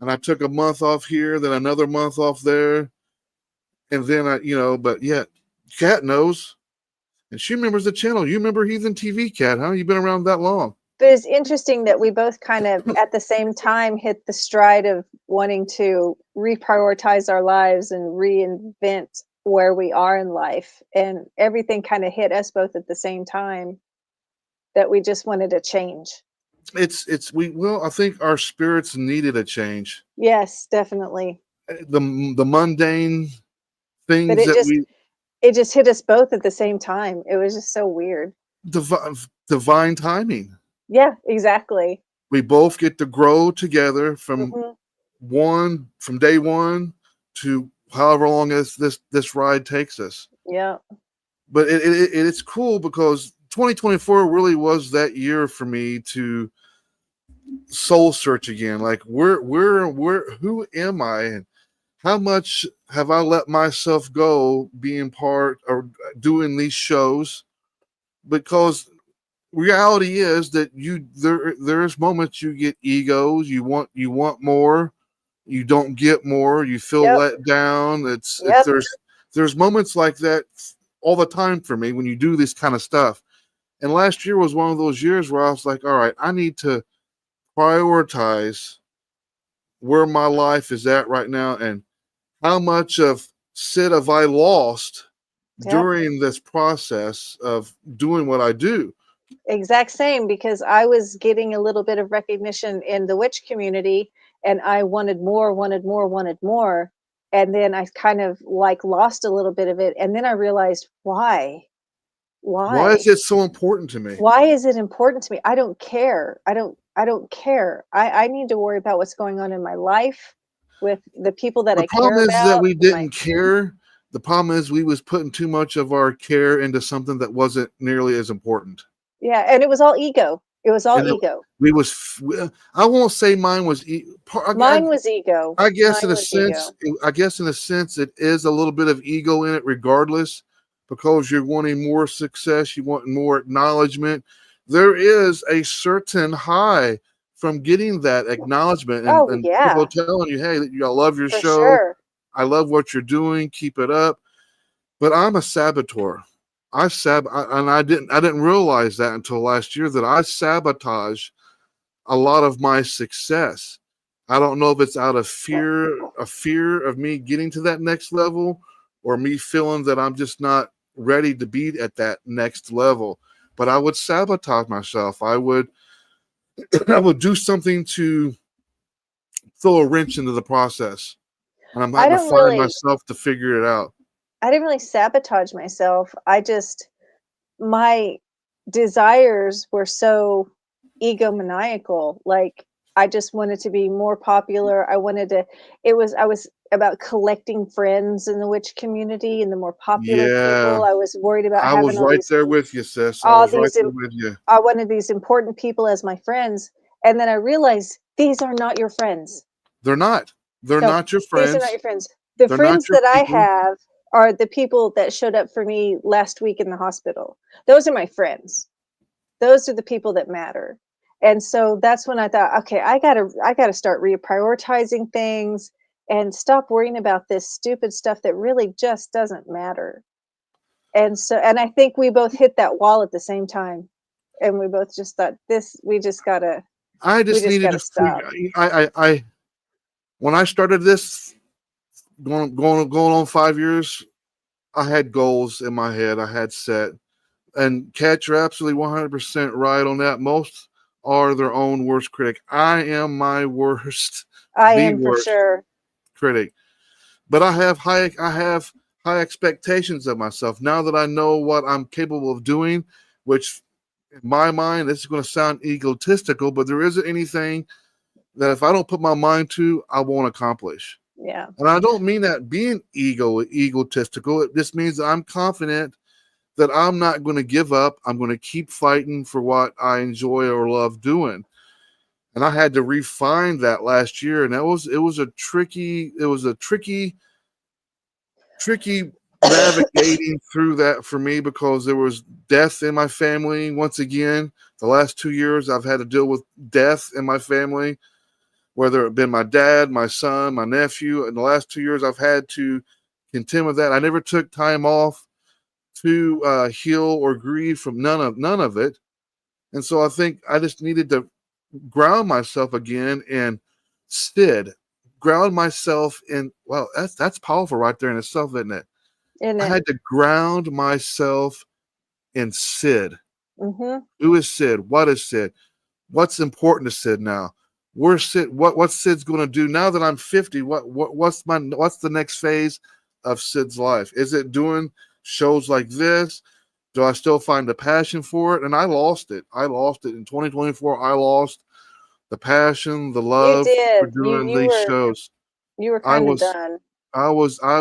And I took a month off here, then another month off there, and then but yeah, Kat knows, and she remembers the channel. You remember Heathen TV, Kat? Huh? You've been around that long. But it's interesting that we both kind of at the same time hit the stride of wanting to reprioritize our lives and reinvent where we are in life. And everything kind of hit us both at the same time, that we just wanted to change. I think our spirits needed a change. Yes, definitely. The mundane things but it just hit us both at the same time. It was just so weird. Divine timing. Yeah, exactly. We both get to grow together from day one to however long as this ride takes us. Yeah. But it's cool because 2024 really was that year for me to soul search again. Like where who am I, and how much have I let myself go being part or doing these shows? Because reality is that there's moments you get egos, you want more, you don't get more, you feel let down. There's moments like that all the time for me when you do this kind of stuff. And last year was one of those years where I was like, all right, I need to prioritize where my life is at right now, and how much of Sid have I lost during this process of doing what I do. Exact same, because I was getting a little bit of recognition in the witch community, and I wanted more. And then I kind of like lost a little bit of it. And then I realized why is it so important to me? Why is it important to me? I don't care. I don't care. I need to worry about what's going on in my life with the people that I care about. The problem is that we didn't care. The problem is we was putting too much of our care into something that wasn't nearly as important. Yeah, and it was all ego. It was all ego. I won't say mine was. Mine was ego. I guess in a sense, it is a little bit of ego in it, regardless, because you're wanting more success, you want more acknowledgement. There is a certain high from getting that acknowledgement, and people telling you, "Hey, I love your show. Sure. I love what you're doing. Keep it up." But I'm a saboteur. And I didn't realize that until last year, that I sabotage a lot of my success. I don't know if it's out of fear of me getting to that next level, or me feeling that I'm just not ready to be at that next level. But I would sabotage myself. I would do something to throw a wrench into the process, and I'm having to find myself to figure it out. I didn't really sabotage myself. My desires were so egomaniacal. Like, I just wanted to be more popular. I was about collecting friends in the witch community, and the more popular people. I was worried about having all these, there with you, sis. I was right there with you. I wanted these important people as my friends. And then I realized these are not your friends. They're not. They're not your friends. These are not your friends. The friends that I have are the people that showed up for me last week in the hospital. Those are my friends. Those are the people that matter. And so that's when I thought, okay, I gotta start reprioritizing things and stop worrying about this stupid stuff that really just doesn't matter. And I think we both hit that wall at the same time. And we both just thought, we just gotta stop. When I started this, going on 5 years, I had goals in my head. I had set, and Kat, you're absolutely 100% right on that. Most are their own worst critic. I am my worst. I am for sure critic. but I have high expectations of myself now that I know what I'm capable of doing, which in my mind, this is going to sound egotistical, but there isn't anything that if I don't put my mind to, I won't accomplish. Yeah. And I don't mean that being egotistical. It just means that I'm confident that I'm not going to give up. I'm going to keep fighting for what I enjoy or love doing. And I had to refine that last year. And it was a tricky navigating through that for me, because there was death in my family. Once again, the last 2 years I've had to deal with death in my family, whether it been my dad, my son, my nephew. In the last 2 years I've had to contend with that. I never took time off to heal or grieve from none of it. And so I think I just needed to ground myself again and ground myself in, well, that's powerful right there in itself, isn't it? I had to ground myself in Sid. Mm-hmm. Who is Sid? What is Sid? What's important to Sid now? Where's Sid? What's Sid's going to do now that I'm 50? What's the next phase of Sid's life? Is it doing shows like this? Do I still find the passion for it? And I lost it. In 2024. I lost the passion, the love for doing these shows. You were kind of done. I was done.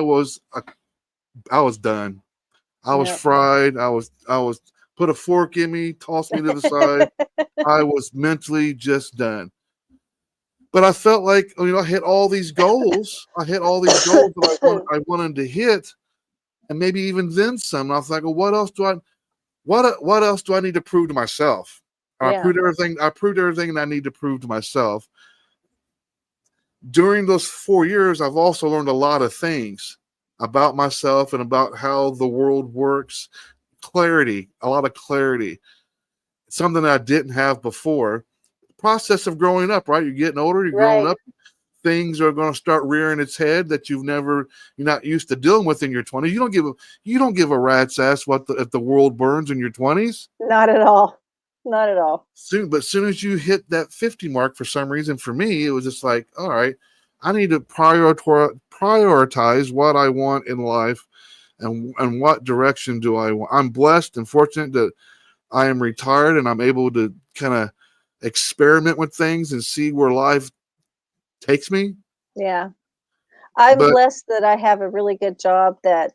I was fried. I was put a fork in me, tossed me to the side. I was mentally just done. But I felt like, I hit all these goals. that I wanted to hit, and maybe even then some. And I was like, well, what else do I need to prove to myself? And I proved everything I need to prove to myself. During those 4 years, I've also learned a lot of things about myself and about how the world works. A lot of clarity. Something that I didn't have before. The process of growing up, right? You're getting older, you're growing up. Things are going to start rearing its head that you're not used to dealing with in your 20s. You don't give a rat's ass if the world burns in your 20s. Not at all. Not at all. Soon as you hit that 50 mark, for some reason, for me, it was just like, all right, I need to prioritize what I want in life and what direction do I want. I'm blessed and fortunate that I am retired and I'm able to kind of experiment with things and see where life takes me. Yeah. I'm blessed that I have a really good job that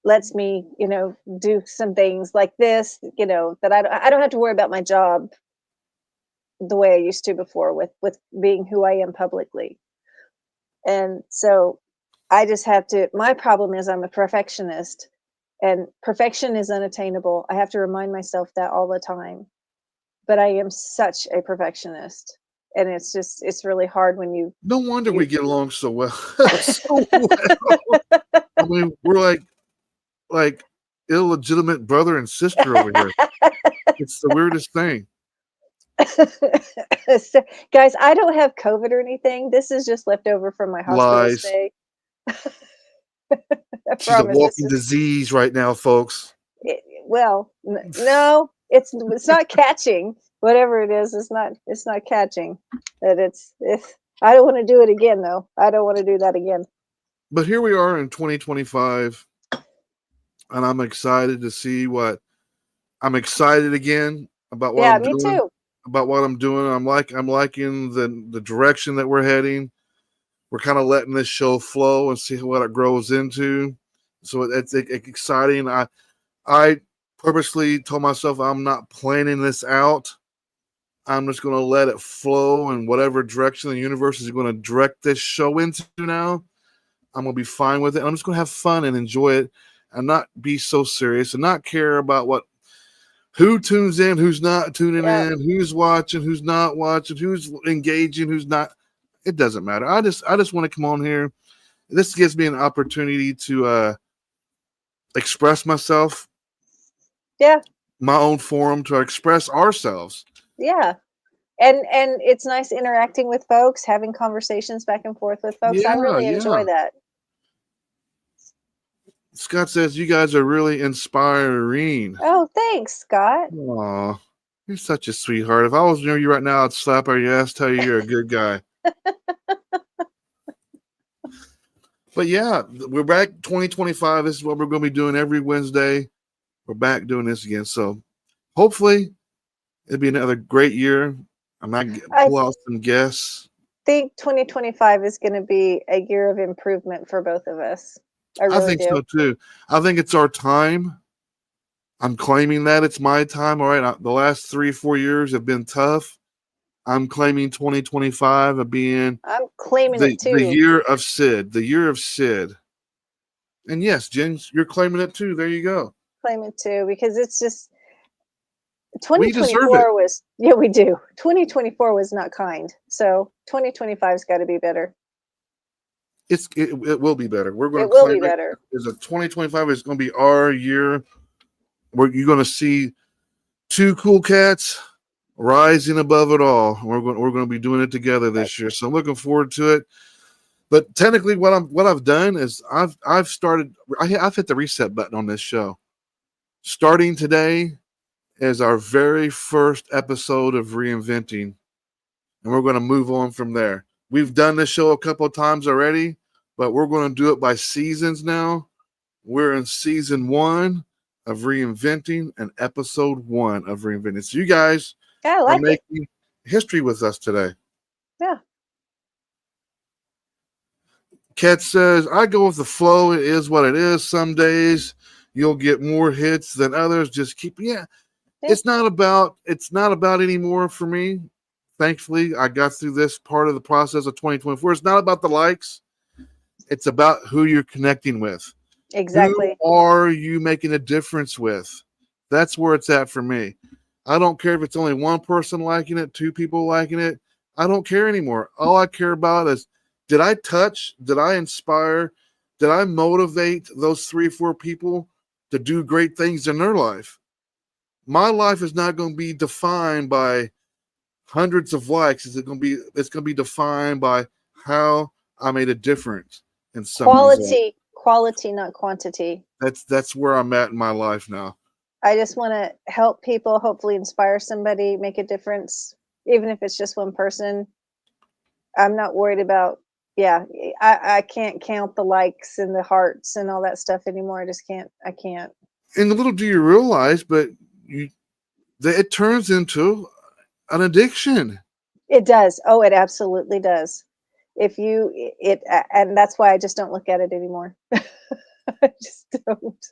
lets me, do some things like this, that I don't have to worry about my job the way I used to before with being who I am publicly. And so I just have to, my problem is I'm a perfectionist, and perfection is unattainable. I have to remind myself that all the time. But I am such a perfectionist. And it's really hard when you. No wonder we get along so well. So well. I mean, we're like illegitimate brother and sister over here. It's the weirdest thing. So, guys, I don't have COVID or anything. This is just left over from my hospital stay. She's a walking disease right now, folks. No, it's not catching. Whatever it is, it's not catching. That it's I don't want to do it again, though. I don't want to do that again. But here we are in 2025, and I'm excited to see I'm excited again about what I'm doing. Yeah, me too. About what I'm doing. I'm liking the direction that we're heading. We're kind of letting this show flow and see what it grows into. So it's exciting. I purposely told myself I'm not planning this out. I'm just going to let it flow in whatever direction the universe is going to direct this show into now. I'm going to be fine with it. I'm just going to have fun and enjoy it and not be so serious and not care about who tunes in, who's not tuning in, who's watching, who's not watching, who's engaging, who's not. It doesn't matter. I just want to come on here. This gives me an opportunity to express myself. Yeah. My own forum to express ourselves. Yeah. And it's nice interacting with folks, having conversations back and forth with folks. I really enjoy that. Scott says you guys are really inspiring. Oh, thanks, Scott. Aw, you're such a sweetheart. If I was near you right now, I'd slap her ass, tell you you're a good guy. But yeah, we're back 2025. This is what we're going to be doing every Wednesday. We're back doing this again. So hopefully it'll be another great year. I might pull out some guests. I think 2025 is going to be a year of improvement for both of us. I really think so too. I think it's our time. I'm claiming that it's my time. All right. The last 3-4 years have been tough. I'm claiming 2025 of being I'm claiming it too. The year of Sid. The year of Sid. And yes, Jen, you're claiming it too. There you go. Claim it too, because it's just 2024 was, yeah, we do. 2024 was not kind. So 2025's got to be better. It will be better. We're going it to will claim be better. Is a 2025 is going to be our year where you're going to see two cool cats rising above it all. We're going to be doing it together this year. So I'm looking forward to it. But technically what I've done is I've hit the reset button on this show. Starting today is our very first episode of Reinventing, and we're going to move on from there. We've done this show a couple of times already, but we're going to do it by seasons now. We're in season 1 of Reinventing and episode 1 of Reinventing. So you guys are making history with us today. Yeah. Kat says, I go with the flow. It is what it is. Some days you'll get more hits than others. Just keep, It's not about anymore for me. Thankfully, I got through this part of the process of 2024. It's not about the likes. It's about who you're connecting with. Exactly. Who are you making a difference with? That's where it's at for me. I don't care if it's only one person liking it, 2 people liking it. I don't care anymore. All I care about is, did I touch? Did I inspire? Did I motivate those 3-4 people to do great things in their life? My life is not going to be defined by hundreds of likes. It's going to be defined by how I made a difference in someone's life. Quality, not quantity. That's where I'm at in my life now. I just want to help people, hopefully inspire somebody, make a difference, even if it's just one person. I'm not worried about, I can't count the likes and the hearts and all that stuff anymore. I can't. And little do you realize, but it turns into an addiction. It does. Oh, it absolutely does. And that's why I just don't look at it anymore. I just don't.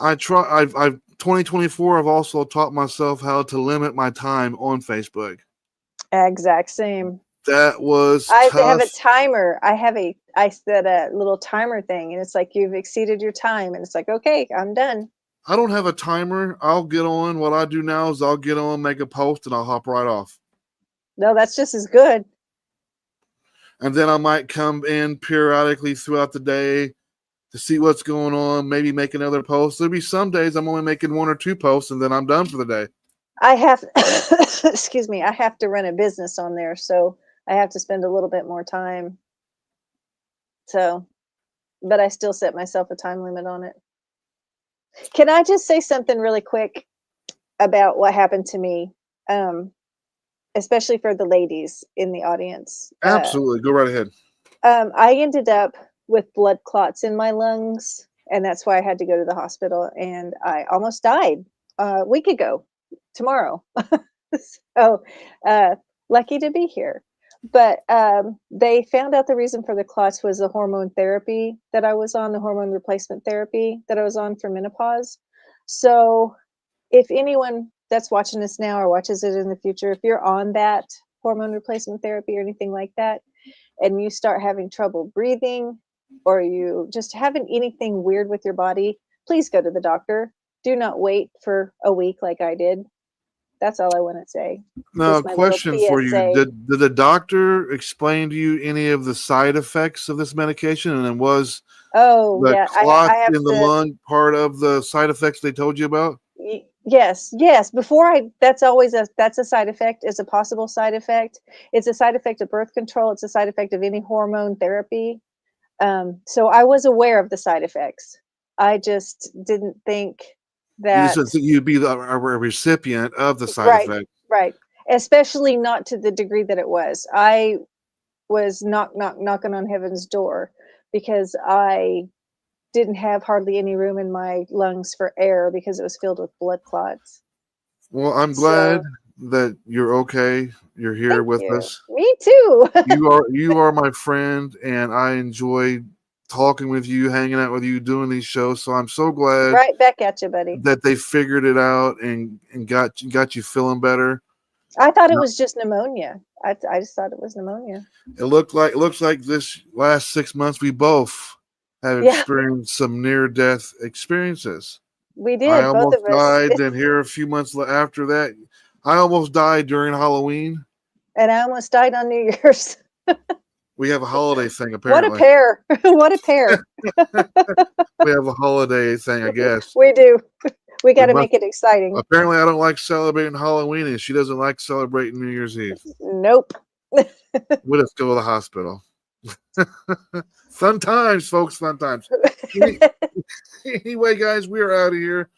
I've 2024. I've also taught myself how to limit my time on Facebook. Exact same. That was I tough. have a timer. I set a little timer thing, and it's like, you've exceeded your time, and it's like, okay, I'm done. I don't have a timer. I'll get on. What I do now is I'll get on, make a post, and I'll hop right off. No, that's just as good. And then I might come in periodically throughout the day to see what's going on, maybe make another post. There'll be some days I'm only making 1 or 2 posts, and then I'm done for the day. I have, excuse me, I have to run a business on there, so I have to spend a little bit more time. So, but I still set myself a time limit on it. Can I just say something really quick about what happened to me? Especially for the ladies in the audience. Absolutely. Go right ahead. I ended up with blood clots in my lungs, and that's why I had to go to the hospital, and I almost died a week ago tomorrow. So lucky to be here. But they found out the reason for the clots was the hormone therapy that I was on, the hormone replacement therapy that I was on for menopause. So if anyone that's watching this now or watches it in the future, if you're on that hormone replacement therapy or anything like that, and you start having trouble breathing, or you just having anything weird with your body, please go to the doctor. Do not wait for a week like I did. That's all I want to say. Now, question for you. Did the doctor explain to you any of the side effects of this medication? And then was the clot in the lung part of the side effects they told you about? Yes. That's a side effect. It's a possible side effect. It's a side effect of birth control. It's a side effect of any hormone therapy. So I was aware of the side effects. I just didn't think that you'd be a recipient of the side effect. Right. Especially not to the degree that it was. I was knocking on heaven's door because I didn't have hardly any room in my lungs for air because it was filled with blood clots. Well, I'm glad that you're okay. You're here with us. Me too. You are my friend, and I enjoy talking with you, hanging out with you, doing these shows. So I'm so glad. Right back at you, buddy. That they figured it out and got you feeling better. I thought it was just pneumonia. I just thought it was pneumonia. It looks like this last 6 months we both have experienced some near-death experiences. We did. I almost both of us died, and here a few months after that, I almost died during Halloween. And I almost died on New Year's. We have a holiday thing, apparently. What a pair. What a pair. We have a holiday thing, I guess. We do. We got to make it exciting. Apparently, I don't like celebrating Halloween, and she doesn't like celebrating New Year's Eve. Nope. We'll just go to the hospital. Fun times, folks. Fun times. Anyway, guys, we are out of here.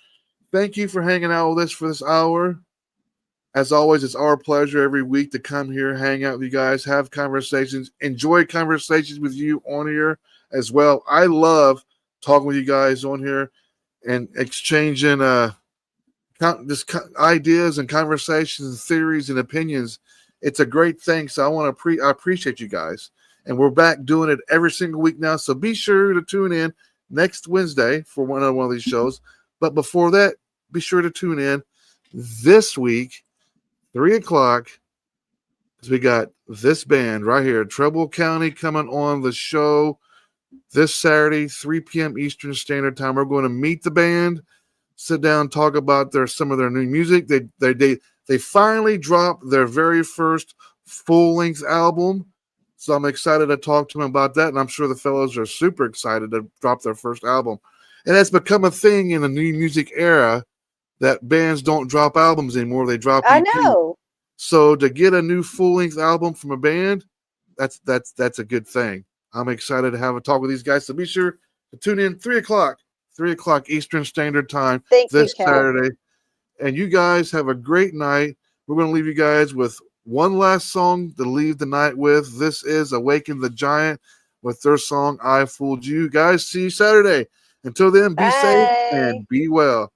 Thank you for hanging out with us for this hour. As always, it's our pleasure every week to come here, hang out with you guys, have conversations, enjoy conversations with you on here as well. I love talking with you guys on here and exchanging just ideas and conversations and theories and opinions. It's a great thing. So I appreciate you guys. And we're back doing it every single week now. So be sure to tune in next Wednesday for one of these shows. But before that, be sure to tune in this week, 3:00, because we got this band right here, Treble County, coming on the show this Saturday, 3 p.m. Eastern Standard Time. We're going to meet the band, sit down, talk about some of their new music. They finally dropped their very first full-length album. So I'm excited to talk to them about that, and I'm sure the fellows are super excited to drop their first album. And it's become a thing in the new music era that bands don't drop albums anymore; they drop EPs. I know. So to get a new full-length album from a band, that's a good thing. I'm excited to have a talk with these guys. So be sure to tune in 3:00 Eastern Standard Time this Saturday. And you guys have a great night. We're going to leave you guys with one last song to leave the night with. This is Awaken the Giant with their song, I Fooled You. Guys, see you Saturday. Until then, be safe and be well.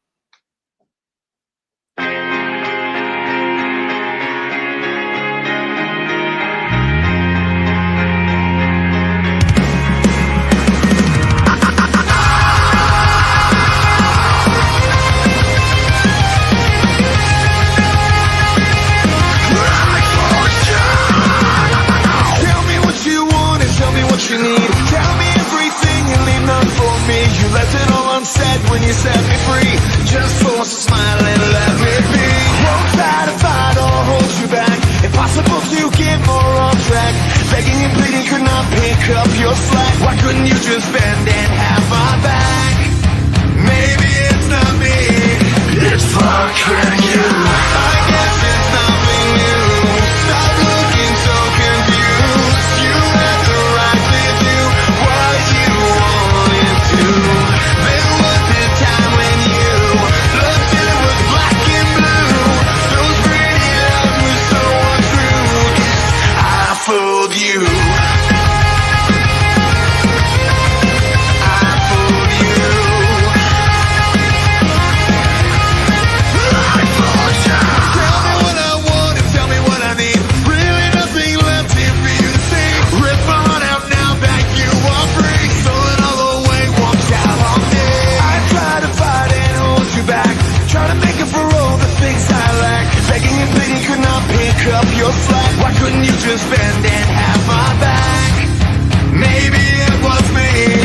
You need. Tell me everything and leave none for me. You left it all unsaid when you set me free. Just force a smile and let me be. Won't try to fight or hold you back. Impossible to get more on track. Begging and pleading could not pick up your slack. Why couldn't you just bend and have my back? Maybe it's not me, it's fucking you. I guess it's nothing new. Stop looking so confused. You had the right to do what you wanted to. There was a time when you looked and it was black and blue. Those pretty lies were so untrue. I fooled you. Up your slack. Why couldn't you just bend and have my back? Maybe it was me.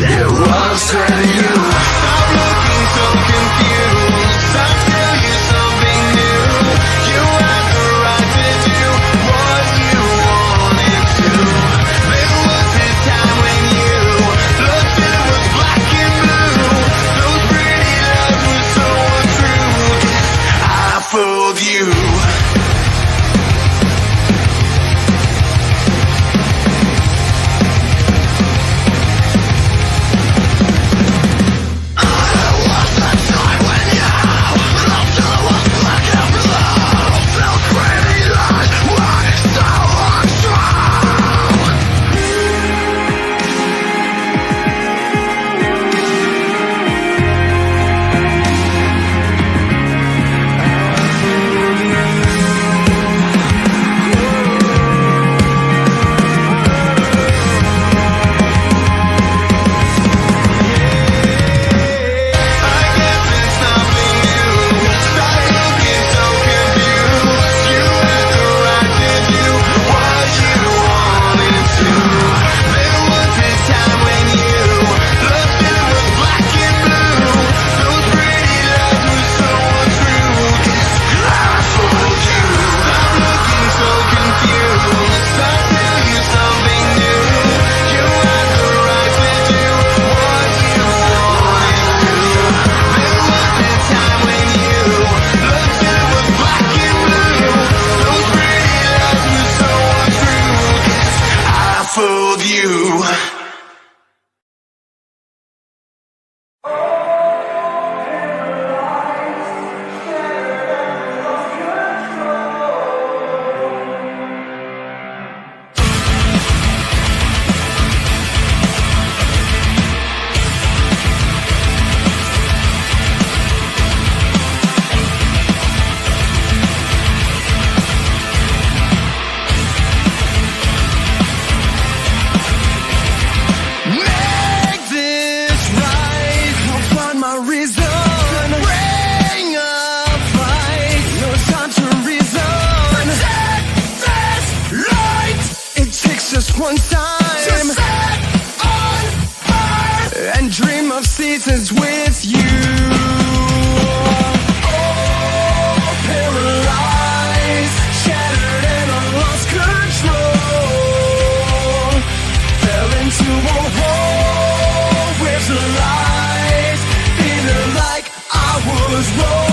It was you. Stop looking so confused. I'll tell you something new. You had the right to do what you wanted to. There was a time when you looked and it was black and blue. Those pretty lies were so untrue. I fooled you. one time to set on fire and dream of seasons with you. Oh, paralyzed, shattered and I lost control. Fell into a hole with lies, feeling like I was wrong.